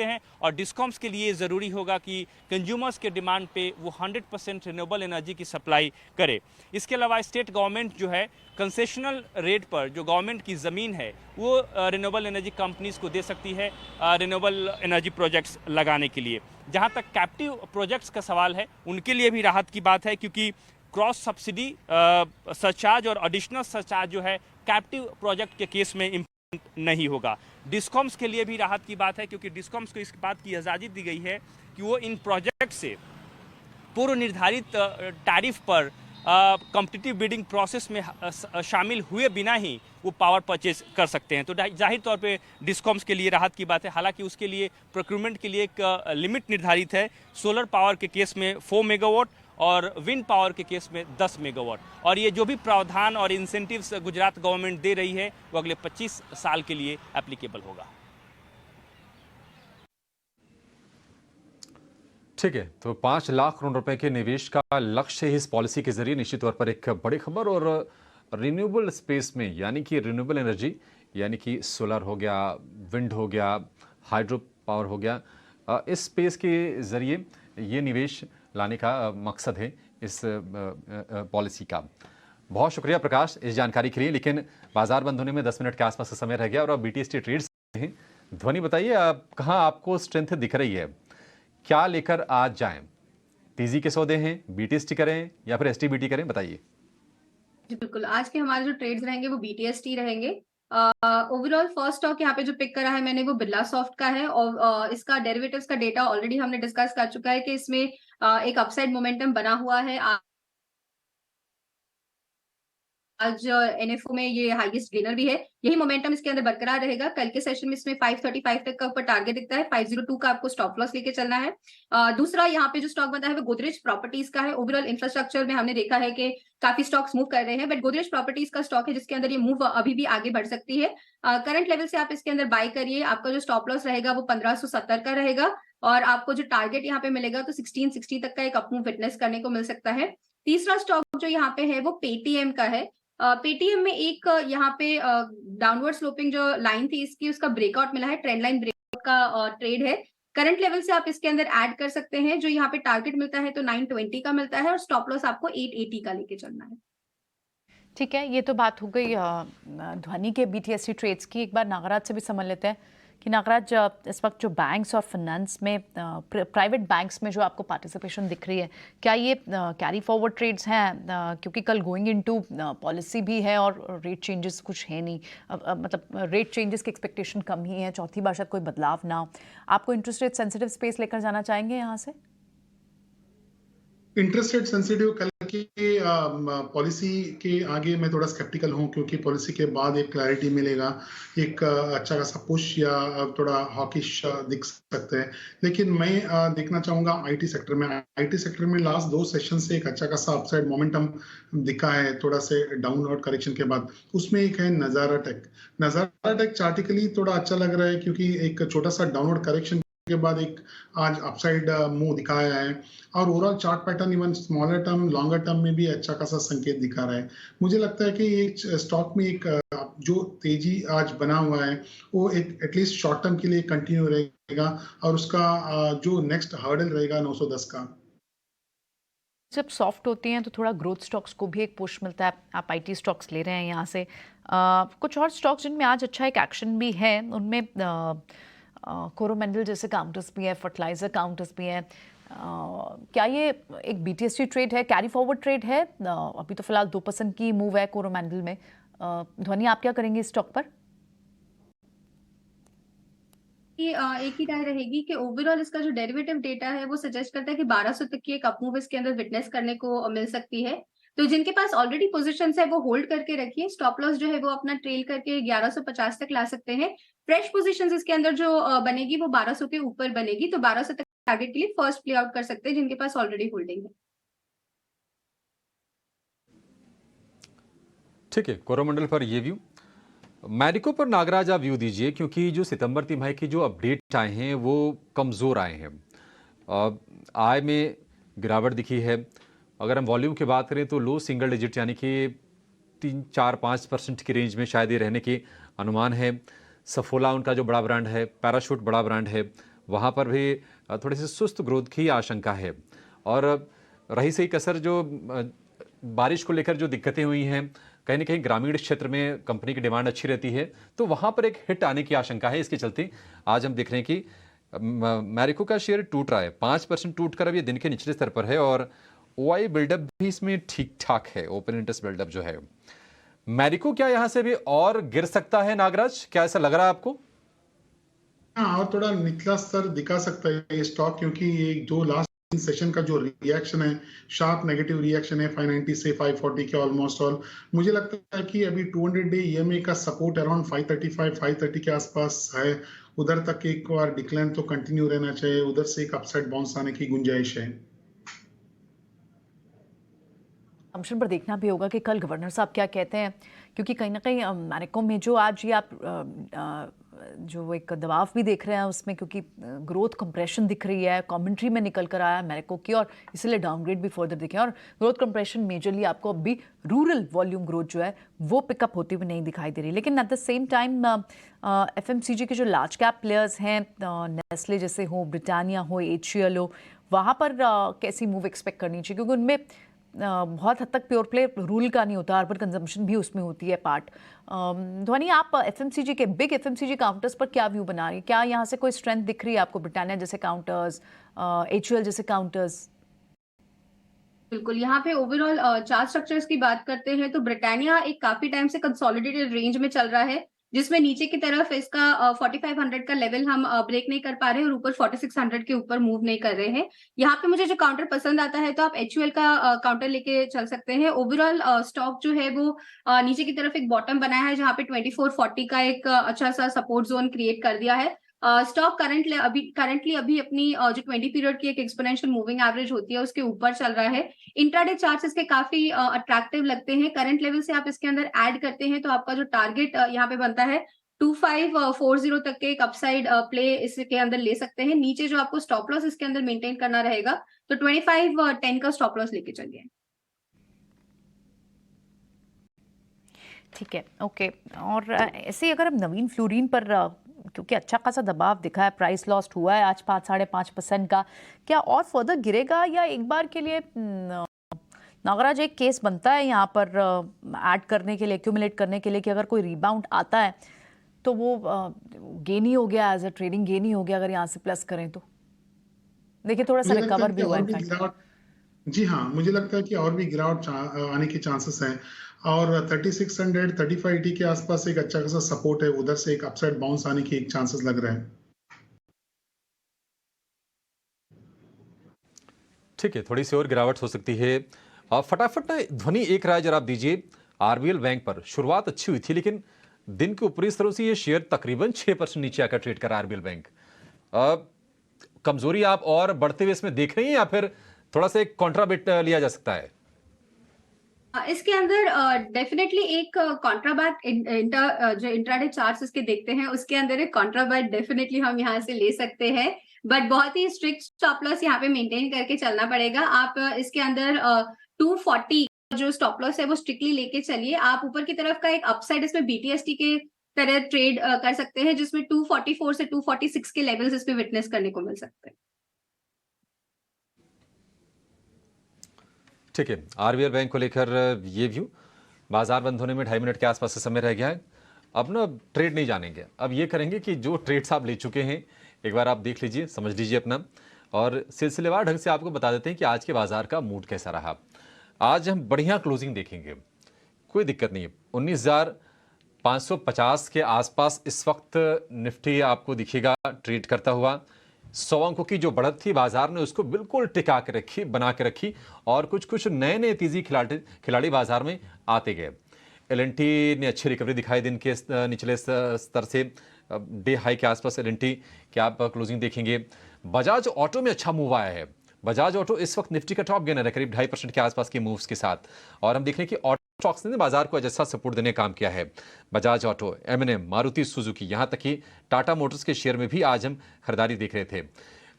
हैं और डिस्कॉम्स के लिए ज़रूरी होगा कि कंज्यूमर्स के डिमांड पे वो 100% रिन्यूएबल एनर्जी की सप्लाई करे। इसके अलावा स्टेट गवर्नमेंट जो है कंसेशनल रेट पर जो गवर्नमेंट की ज़मीन है वो रिन्यूएबल एनर्जी कंपनीज को दे सकती है रिन्यूएबल एनर्जी प्रोजेक्ट्स लगाने के लिए। जहां तक कैप्टिव प्रोजेक्ट्स का सवाल है उनके लिए भी राहत की बात है, क्योंकि क्रॉस सब्सिडी सरचार्ज और एडिशनल सरचार्ज जो है कैप्टिव प्रोजेक्ट के केस में इम्प्लीमेंट नहीं होगा। डिस्कॉम्स के लिए भी राहत की बात है, क्योंकि डिस्कॉम्स को इस बात की आज़ादी दी गई है कि वो इन प्रोजेक्ट से पूर्व निर्धारित टैरिफ पर कॉम्पिटिटिव बिडिंग प्रोसेस में शामिल हुए बिना ही वो पावर परचेज कर सकते हैं। तो जाहिर तौर पे डिस्कॉम्स के लिए राहत की बात है। हालांकि उसके लिए प्रोक्यूरमेंट के लिए एक लिमिट निर्धारित है। सोलर पावर के केस में 4 मेगावाट और विंड पावर के केस में 10 मेगावाट। और ये जो भी प्रावधान और इंसेंटिव्स गुजरात गवर्नमेंट दे रही है वो अगले 25 साल के लिए एप्लीकेबल होगा। ठीक है, तो 5 लाख करोड़ रुपए के निवेश का लक्ष्य है इस पॉलिसी के जरिए। निश्चित तौर पर एक बड़ी खबर। और रिन्यूएबल स्पेस में, यानी कि रिन्यूएबल एनर्जी, यानी कि सोलर हो गया, विंड हो गया, हाइड्रो पावर हो गया, इस स्पेस के जरिए ये निवेश लाने का मकसद है इस पॉलिसी का। बहुत शुक्रिया प्रकाश इस जानकारी के लिए। लेकिन बाजार बंद होने में 10 मिनट के आसपास का समय रह गया और अब BTST ट्रेड्स हैं। ध्वनि बताइए, आप कहाँ आपको स्ट्रेंथ दिख रही है, क्या लेकर आज जाएं? तेजी के सौदे हैं, BTST करें या फिर STBT करें, बताइए। जी बिल्कुल, आज के हमारे जो ट्रेड्स रहेंगे वो BTST रहेंगे। ओवरऑल फर्स्ट स्टॉक यहाँ पे जो पिक करा है मैंने वो बिरला सॉफ्ट का है और इसका डेरिवेटिव्स का डेटा ऑलरेडी हमने डिस्कस कर चुका है कि इसमें एक अपसाइड मोमेंटम बना हुआ है। आज NFO में ये हाईएस्ट गेनर भी है। यही मोमेंटम इसके अंदर बरकरार रहेगा। कल के सेशन में इसमें 535 तक का ऊपर टारगेट दिखता है। 502 का आपको स्टॉप लॉस लेके चलना है। दूसरा यहाँ पे जो स्टॉक बना है वो गोदरेज प्रॉपर्टीज का है। ओवरऑल इंफ्रास्ट्रक्चर में हमने देखा है कि काफी स्टॉक्स मूव कर रहे हैं, बट गोदरेज प्रॉपर्टीज का स्टॉक है जिसके अंदर ये मूव अभी भी आगे बढ़ सकती है। करंट लेवल से आप इसके अंदर बाय करिए। आपका जो स्टॉप लॉस रहेगा वो 1570 का रहेगा और आपको जो टारगेट यहाँ पे मिलेगा तो 1660 तक का एक अपमूव विटनेस करने को मिल सकता है। तीसरा स्टॉक जो यहाँ पे है वो पेटीएम का है। पेटीएम में एक यहाँ पे डाउनवर्ड स्लोपिंग जो लाइन थी इसकी उसका ब्रेकआउट मिला है। ट्रेंड लाइन ब्रेकआउट का ट्रेड है। करंट लेवल से आप इसके अंदर ऐड कर सकते हैं। जो यहाँ पे टारगेट मिलता है तो 920 का मिलता है और स्टॉप लॉस आपको 880 का लेके चलना है। ठीक है, ये तो बात हो गई ध्वनि के BTST ट्रेड्स की। एक बार नागराज से भी समझ लेते हैं कि नागराज, इस वक्त जो बैंक्स और फाइनेंस में, प्राइवेट बैंक्स में जो आपको पार्टिसिपेशन दिख रही है, क्या ये कैरी फॉरवर्ड ट्रेड्स हैं? क्योंकि कल गोइंग इनटू पॉलिसी भी है और रेट चेंजेस कुछ है नहीं, मतलब रेट चेंजेस की एक्सपेक्टेशन कम ही है, चौथी बार शायद कोई बदलाव ना हो। आपको इंटरेस्ट रेट सेंसिटिव स्पेस लेकर जाना चाहेंगे यहाँ से? इंटरेस्ट रेट सेंसिटिव कल की पॉलिसी के आगे मैं थोड़ा स्केप्टिकल हूं, क्योंकि पॉलिसी के बाद एक क्लैरिटी मिलेगा, एक अच्छा खासा पुश या थोड़ा हॉकिश दिख सकते हैं। लेकिन मैं देखना चाहूंगा आईटी सेक्टर में। आईटी सेक्टर में लास्ट 2 सेशन से एक अच्छा खासा अपसाइड मोमेंटम दिखा है थोड़ा से डाउनवर्ड करेक्शन के बाद। उसमें एक है नजारा टेक। नजारा टेक चार्टिकली थोड़ा अच्छा लग रहा है क्योंकि एक छोटा सा डाउनवर्ड करेक्शन के बाद एक आज अपसाइड मूव दिखाया है और overall chart pattern even smaller term longer term में भी अच्छा खासा संकेत दिखा रहा है। मुझे लगता है कि ये स्टॉक में एक जो तेजी आज बना हुआ है वो एक एटलीस्ट शॉर्ट टर्म के लिए कंटिन्यू रहेगा और उसका जो नेक्स्ट हर्डल रहेगा 910 का। जब सॉफ्ट होती हैं तो थोड़ा ग्रोथ स्टॉक्स को भी एक पुश मिलता है। आप आईटी स्टॉक्स ले रहे हैं यहाँ से। कुछ और स्टॉक्स जिनमें आज अच्छा एक एक्शन भी है, उनमें कोरोमंडल जैसे काउंटर्स भी है, फर्टिलाइजर काउंटर्स भी हैं। क्या ये एक BTST ट्रेड है, कैरी फॉरवर्ड ट्रेड है? अभी तो फिलहाल 2% की मूव है कोरोमंडल में। ध्वनि, आप क्या करेंगे इस स्टॉक पर? एक ही राय रहेगी कि ओवरऑल इसका जो डेरिवेटिव डेटा है वो सजेस्ट करता है कि 1200 तक की एक अपमूव इसके अंदर विटनेस करने को मिल सकती है। तो जिनके पास ऑलरेडी पोजीशंस है वो होल्ड करके रखिए। स्टॉप लॉस जो है वो अपना ट्रेल करके 1150 तक ला सकते हैं। फ्रेश पोजीशंस इसके अंदर जो बनेगी वो 1200 के ऊपर बनेगी, तो 1200 तक टारगेट के लिए फर्स्ट प्ले आउट कर सकते हैं जिनके पास ऑलरेडी होल्डिंग है। ठीक है, कोरोमंडल पर ये व्यू। मैरिको पर नागराज आप व्यू दीजिए, क्योंकि जो सितंबर तिमाही की जो अपडेट आए हैं वो कमज़ोर आए हैं। आय में गिरावट दिखी है। अगर हम वॉल्यूम की बात करें तो लो सिंगल डिजिट यानी कि 3-4-5% की रेंज में शायद ये रहने के अनुमान है। सफोला उनका जो बड़ा ब्रांड है, पैराशूट बड़ा ब्रांड है, वहाँ पर भी थोड़ी सी सुस्त ग्रोथ की आशंका है। और रही सही कसर जो बारिश को लेकर जो दिक्कतें हुई हैं, कहीं ना कहीं ग्रामीण क्षेत्र में कंपनी की डिमांड अच्छी रहती है, तो वहाँ पर एक हिट आने की आशंका है। इसके चलते आज हम देख रहे हैं कि मैरिको का शेयर टूट रहा है, 5% टूट कर अब ये दिन के निचले स्तर पर है और ओआई बिल्डअप भी इसमें ठीक ठाक है, ओपन इंटरेस्ट बिल्डअप जो है। मैरिको क्या यहाँ से भी और गिर सकता है नागराज, क्या ऐसा लग रहा है आपको? हाँ, और थोड़ा निचला स्तर दिखा सकता है ये स्टॉक, क्योंकि ये जो लास्ट सेशन का जो रिएक्शन है, शार्प नेगेटिव रिएक्शन है 590 से 540 के ऑलमोस्ट ऑल, मुझे लगता है कि अभी 200 डे ईएमए का सपोर्ट अराउंड 535 530 के आसपास है। उधर तक एक बार डिक्लाइन तो कंटिन्यू रहना चाहिए, उधर से एक अपसाइड बाउंस आने की गुंजाइश है। फंक्शन पर देखना भी होगा कि कल गवर्नर साहब क्या कहते हैं, क्योंकि कहीं ना कहीं मैरिको में जो आज ये आप जो एक दबाव भी देख रहे हैं उसमें, क्योंकि ग्रोथ कंप्रेशन दिख रही है, कमेंट्री में निकल कर आया मैरिको की, और इसलिए डाउनग्रेड भी फर्दर दिखे। और ग्रोथ कंप्रेशन मेजरली आपको अब भी रूरल वॉल्यूम ग्रोथ जो है वो पिकअप होती हुई नहीं दिखाई दे रही। लेकिन eight the same time FMCG के जो लार्ज कैप प्लेयर्स हैं, नेस्ले जैसे हो, ब्रिटानिया हो, HCL हो, वहाँ पर कैसी मूव एक्सपेक्ट करनी चाहिए, क्योंकि उनमें बहुत हद तक प्योर प्ले रूल का नहीं होता, अर्बन कंजम्पशन भी उसमें होती है पार्ट। ध्वनि, आप एफएमसीजी के बिग एफएमसीजी काउंटर्स पर क्या व्यू बना रही है? क्या यहाँ से कोई स्ट्रेंथ दिख रही है आपको, ब्रिटानिया जैसे काउंटर्स, HUL जैसे काउंटर्स? बिल्कुल, यहाँ पे ओवरऑल चार्ट स्ट्रक्चर्स की बात करते हैं तो ब्रिटानिया एक काफी टाइम से कंसोलिडेटेड रेंज में चल रहा है, जिसमें नीचे की तरफ इसका 4500 का लेवल हम ब्रेक नहीं कर पा रहे हैं और ऊपर 4600 के ऊपर मूव नहीं कर रहे हैं। यहाँ पे मुझे जो काउंटर पसंद आता है तो आप HUL का काउंटर लेके चल सकते हैं। ओवरऑल स्टॉक जो है वो नीचे की तरफ एक बॉटम बनाया है, जहाँ पे 2440 का एक अच्छा सा सपोर्ट जोन क्रिएट कर दिया है। स्टॉक करंटली अभी अपनी जो 20 पीरियड की एक एक्सपोनेंशियल मूविंग एवरेज होती है उसके ऊपर चल रहा है। इंट्राडे चार्ट्स इसके काफी अट्रैक्टिव लगते हैं। करंट लेवल से आप इसके अंदर ऐड करते हैं तो आपका जो टारगेट यहाँ पे बनता है 2540 तक के एक अपसाइड प्ले इसके अंदर ले सकते हैं। नीचे जो आपको स्टॉप लॉस इसके अंदर मेंटेन करना रहेगा तो 2510 का स्टॉप लॉस लेके चलिए। ठीक है, ओके। और ऐसे ही अगर हम नवीन फ्लोरीन पर, क्योंकि अच्छा खासा दबाव दिखा है, प्राइस लॉस्ट हुआ है आज 5-5.5% का, क्या और फर्दर गिरेगा या एक बार के लिए नागराज एक केस बनता है यहाँ पर ऐड करने के लिए, एक्यूमुलेट करने के लिए, कि अगर कोई रिबाउंड आता है तो वो गेन ही हो गया, एज अ ट्रेडिंग गेन ही हो गया अगर यहाँ से प्लस करें तो? देखिए थोड़ा सा रिकवर भी हुआ है। जी हाँ, मुझे लगता है कि और भी गिरावट आने के चांसेस हैं और 3600 3580 के आसपास एक अच्छा खासा सपोर्ट है, उधर से एक अपसाइड बाउंस आने की एक चांसेस लग रहा है। ठीक है, थोड़ी सी और गिरावट हो सकती है। फटाफट ना ध्वनि एक राय जरा आप दीजिए। आरबीएल बैंक पर शुरुआत अच्छी हुई थी, लेकिन दिन के ऊपरी स्तरों से ये शेयर तकरीबन 6% नीचे आकर ट्रेड कर रहा है आरबीएल बैंक। कमजोरी आप और बढ़ते हुए इसमें देख रही हैं या फिर थोड़ा सा एक कॉन्ट्राबेट लिया जा सकता है? इसके अंदर डेफिनेटली एक कॉन्ट्राबैट जो इंट्राडे चार्ट्स इसके देखते हैं उसके अंदर एक कॉन्ट्राबैट डेफिनेटली हम यहाँ से ले सकते हैं, बट बहुत ही स्ट्रिक्ट स्टॉप लॉस यहाँ पे मेंटेन करके चलना पड़ेगा। आप इसके अंदर 240 जो स्टॉप लॉस है वो स्ट्रिक्टली लेके चलिए। आप ऊपर की तरफ का एक अपसाइड इसमें BTST के तरह ट्रेड कर सकते हैं, जिसमें 244 से 246 के लेवल्स इसमें विटनेस करने को मिल सकते हैं। ठीक है, आरबीएल बैंक को लेकर ये व्यू। बाजार बंद होने में 2.5 मिनट के आसपास से समय रह गया है। अब ना ट्रेड नहीं जानेंगे, अब ये करेंगे कि जो ट्रेड्स आप ले चुके हैं एक बार आप देख लीजिए, समझ लीजिए अपना, और सिलसिलेवार ढंग से आपको बता देते हैं कि आज के बाजार का मूड कैसा रहा। आज हम बढ़िया क्लोजिंग देखेंगे, कोई दिक्कत नहीं है। 19,550 के आसपास इस वक्त निफ्टी आपको दिखेगा ट्रेड करता हुआ। 100 अंकों की जो बढ़त थी बाजार ने उसको बिल्कुल टिका के रखी, बना के रखी, और कुछ नए तेजी खिलाड़ी बाजार में आते गए। LNT ने अच्छी रिकवरी दिखाई दिन के निचले स्तर से, डे हाई के आसपास LNT की आप क्लोजिंग देखेंगे। बजाज ऑटो में अच्छा मूव आया है। बजाज ऑटो इस वक्त निफ्टी का टॉप गेनर है, करीब 2.5% के आसपास के मूव्स के साथ, और हम देख रहे हैं कि ऑटो स्टॉक्स ने बाजार को अच्छा सपोर्ट देने का काम किया है। Bajaj auto, M&M, Maruti Suzuki, यहाँ तक कि टाटा मोटर्स के शेयर में भी आज हम खरीदारी देख रहे थे।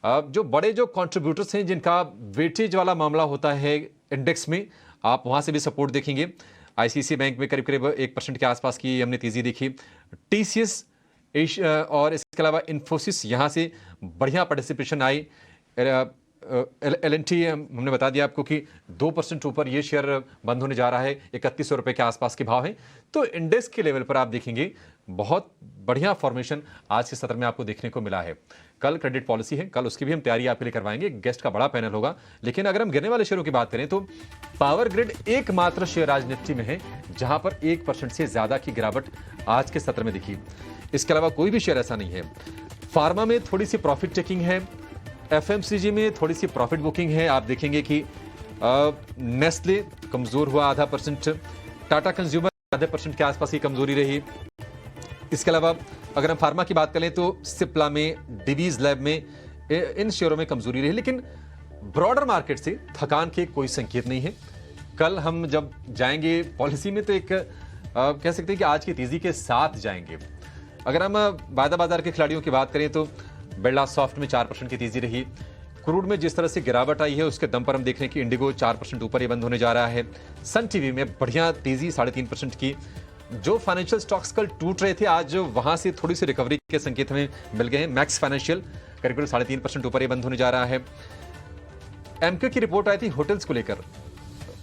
जो बड़े जो कंट्रीब्यूटर्स हैं जिनका वेटेज वाला मामला होता है इंडेक्स में, आप वहाँ से भी सपोर्ट देखेंगे। ICICI बैंक में करीब 1% के आसपास की हमने तेज़ी देखी। TCS और इसके अलावा इन्फोसिस, यहाँ से बढ़िया पार्टिसिपेशन आई। LNT हमने बता दिया आपको कि 2% ऊपर ये शेयर बंद होने जा रहा है, 3100 रुपए के आसपास के भाव हैं। तो इंडेक्स के लेवल पर आप देखेंगे बहुत बढ़िया फॉर्मेशन आज के सत्र में आपको देखने को मिला है। कल क्रेडिट पॉलिसी है, कल उसकी भी हम तैयारी आपके लिए करवाएंगे, गेस्ट का बड़ा पैनल होगा। लेकिन अगर हम गिरने वाले शेयरों की बात करें तो पावर ग्रिड एकमात्र शेयर आज निफ्टी में है जहां पर 1% से ज्यादा की गिरावट आज के सत्र में दिखी। इसके अलावा कोई भी शेयर ऐसा नहीं है। फार्मा में थोड़ी सी प्रॉफिट टेकिंग है, FMCG में थोड़ी सी प्रॉफिट बुकिंग है। आप देखेंगे कि नेस्ले कमजोर हुआ 0.5%, टाटा कंज्यूमर 0.5% के आसपास की कमजोरी रही। इसके अलावा अगर हम फार्मा की बात करें तो सिप्ला में, डिवीज लैब में, इन शेयरों में कमजोरी रही। लेकिन ब्रॉडर मार्केट से थकान के कोई संकेत नहीं है। कल हम जब जाएंगे पॉलिसी में तो एक कह सकते हैं कि आज की तेजी के साथ जाएंगे। अगर हम वायदा बाजार के खिलाड़ियों की बात करें तो बिरला सॉफ्ट में 4% की तेजी रही। क्रूड में जिस तरह से गिरावट आई है उसके दम पर हम देख रहे हैं कि इंडिगो 4% ऊपर ही बंद होने जा रहा है। सन टीवी में बढ़िया तेजी 3.5% की। जो फाइनेंशियल स्टॉक्स कल टूट रहे थे आज वहां से थोड़ी सी रिकवरी के संकेत हमें मिल गए हैं। मैक्स फाइनेंशियल करीब 3.5% ऊपर ही बंद होने जा रहा है। एमके की रिपोर्ट आई थी होटल्स को लेकर,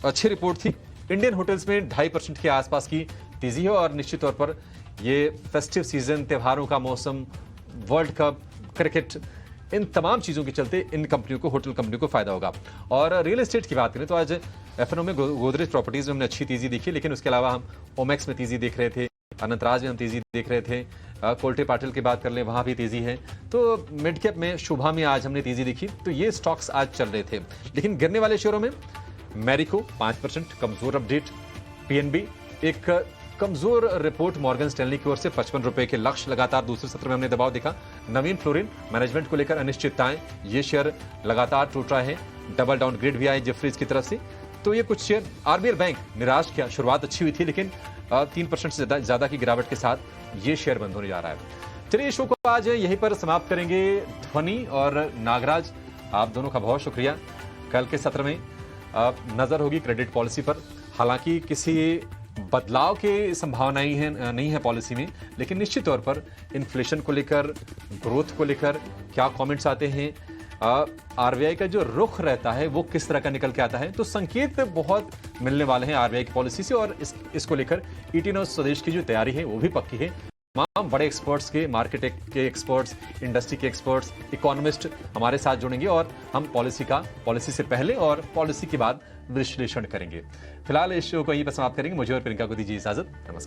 अच्छी रिपोर्ट थी। इंडियन होटल्स में 2.5% के आसपास की तेजी है और निश्चित तौर पर ये फेस्टिव सीजन, त्योहारों का मौसम, वर्ल्ड कप, क्रिकेट, इन तमाम चीजों के चलते इन कंपनियों को, होटल कंपनियों को फायदा होगा। और रियल एस्टेट की बात करें तो आज एफएनओ में गोदरेज प्रॉपर्टीज में हमने अच्छी तेजी देखी। लेकिन उसके अलावा हम ओमेक्स में तेजी देख रहे थे, अनंतराज में हम तेजी देख रहे थे, कोल्टे पाटिल की बात कर ले वहां भी तेजी है। तो मिड कैप में शुभा में आज हमने तेजी देखी। तो ये स्टॉक्स आज चल रहे थे। लेकिन गिरने वाले शेयरों में मैरिको 5% कमजोर अपडेट, पीएनबी एक कमजोर रिपोर्ट मॉर्गन स्टैनली की ओर से 55 रुपए के लक्ष्य लगातार दूसरे सत्र में हमने दबाव देखा। नवीन फ्लोरिन मैनेजमेंट को लेकर अनिश्चितताएं, ये शेयर लगातार टूट रहा है। डबल डाउन ग्रेड भी आए जेफरीज की तरफ से। तो ये कुछ शेयर, आरबीएल बैंक निराश किया, शुरुआत अच्छी हुई थी लेकिन 3% से ज्यादा की गिरावट के साथ ये शेयर बंद होने जा रहा है। चलिए इस शो को आज यहीं पर समाप्त करेंगे। ध्वनि और नागराज, आप दोनों का बहुत शुक्रिया। कल के सत्र में नजर होगी क्रेडिट पॉलिसी पर। हालांकि किसी बदलाव की संभावनाएं नहीं है पॉलिसी में, लेकिन निश्चित तौर पर इन्फ्लेशन को लेकर, ग्रोथ को लेकर क्या कमेंट्स आते हैं, आरबीआई का जो रुख रहता है वो किस तरह का निकल के आता है, तो संकेत बहुत मिलने वाले हैं आरबीआई की पॉलिसी से। और इसको लेकर ईटी न्यूज़ स्वदेश की जो तैयारी है वो भी पक्की है। तमाम बड़े एक्सपर्ट्स के, मार्केट के एक्सपर्ट्स, इंडस्ट्री के एक्सपर्ट्स, इकोनॉमिस्ट हमारे साथ जुड़ेंगे और हम पॉलिसी से पहले और पॉलिसी के बाद विश्लेषण करेंगे। फिलहाल इस शो को यहीं पर समाप्त करेंगे। मुझे और प्रियंका को दीजिए इजाजत। नमस्कार।